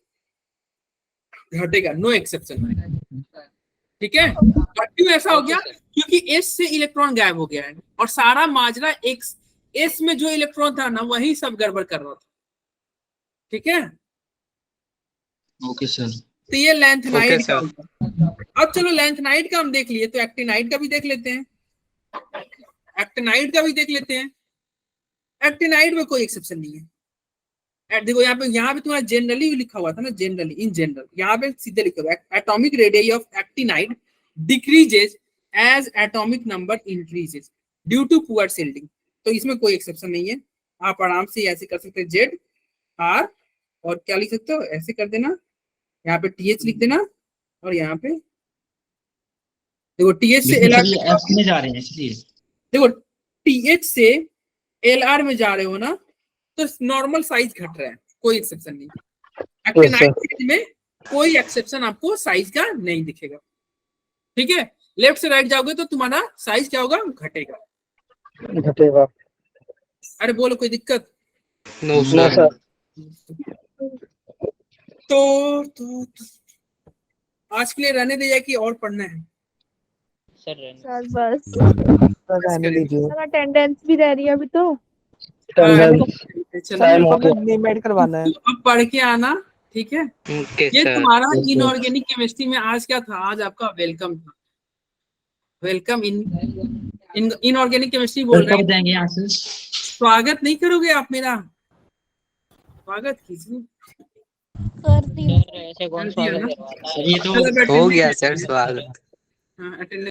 घटेगा, नो एक्सेप्शन। ठीक है। और क्यों ऐसा हो गया? क्योंकि S से इलेक्ट्रॉन गायब हो गया है और सारा माजरा X S में जो इलेक्ट्रॉन था ना वही सब गड़बड़ कर रहा था। ठीक है, ओके सर। तो ये लैंथेनाइड Okay, का sir. होता। अब चलो लैंथेनाइड का हम देख लिए, तो एक्टिनाइड का भी देख लेते हैं। एक्टिनाइड का भी देख लेते हैं। एक्टिनाइड में कोई एक्सेप्शन नहीं है। देखो यहाँ पे तुम्हारा जनरली लिखा हुआ था ना, जनरली, इन जनरल, यहाँ पे सीधे लिखा हुआ है atomic radius of actinide decreases as atomic number increases due to poor shielding. तो इसमें कोई एक्सेप्शन नहीं है। आप आराम से ऐसे कर सकते हैं जेड आर, और क्या लिख सकते हो, ऐसे कर देना, यहाँ पे TH लिख देना, और यहाँ पे देखो TH से लेकिन LR सर ये F में जा रहे हैं इसलिए। देखो TH से LR में जा रहे हो ना, तो नॉर्मल साइज घट रहा है, कोई एक्सेप्शन नहीं। एक्टिनाइड में कोई एक्सेप्शन आपको साइज का नहीं दिखेगा। ठीक है, लेफ्ट से राइट जाओगे तो तुम्हारा साइज क्या होगा, घटेगा। घटेगा। अरे बोलो, कोई दिक्कत? No, no sir. सर। तो आज के लिए रहने दे, जाए कि और पढ़ना है? सर रहने सर बस रहने दीजिए। सर अटेंडेंस भी रह रही है अभी तो। अटेंडेंस टाइम हो गया। नीमेड करवाना है। अब पढ़ के आना, ठीक है। Okay, ये sir. तुम्हारा Yes, sir. इनऑर्गेनिक केमिस्ट्री में आज क्या था? आज आपका वेलकम था। वेलकम इन इनऑर्गेनिक केमिस्ट्री बोल रहे कब हैं। जाएंगे यहाँ से? स्वागत नहीं करोगे आप मेरा? स्वागत कीजिए। कर दी सर ऐसे कौन कर दिया स्वागत ना? करवाता है? सर ये तो चलो, हो गया सर स्वागत। हाँ, attendance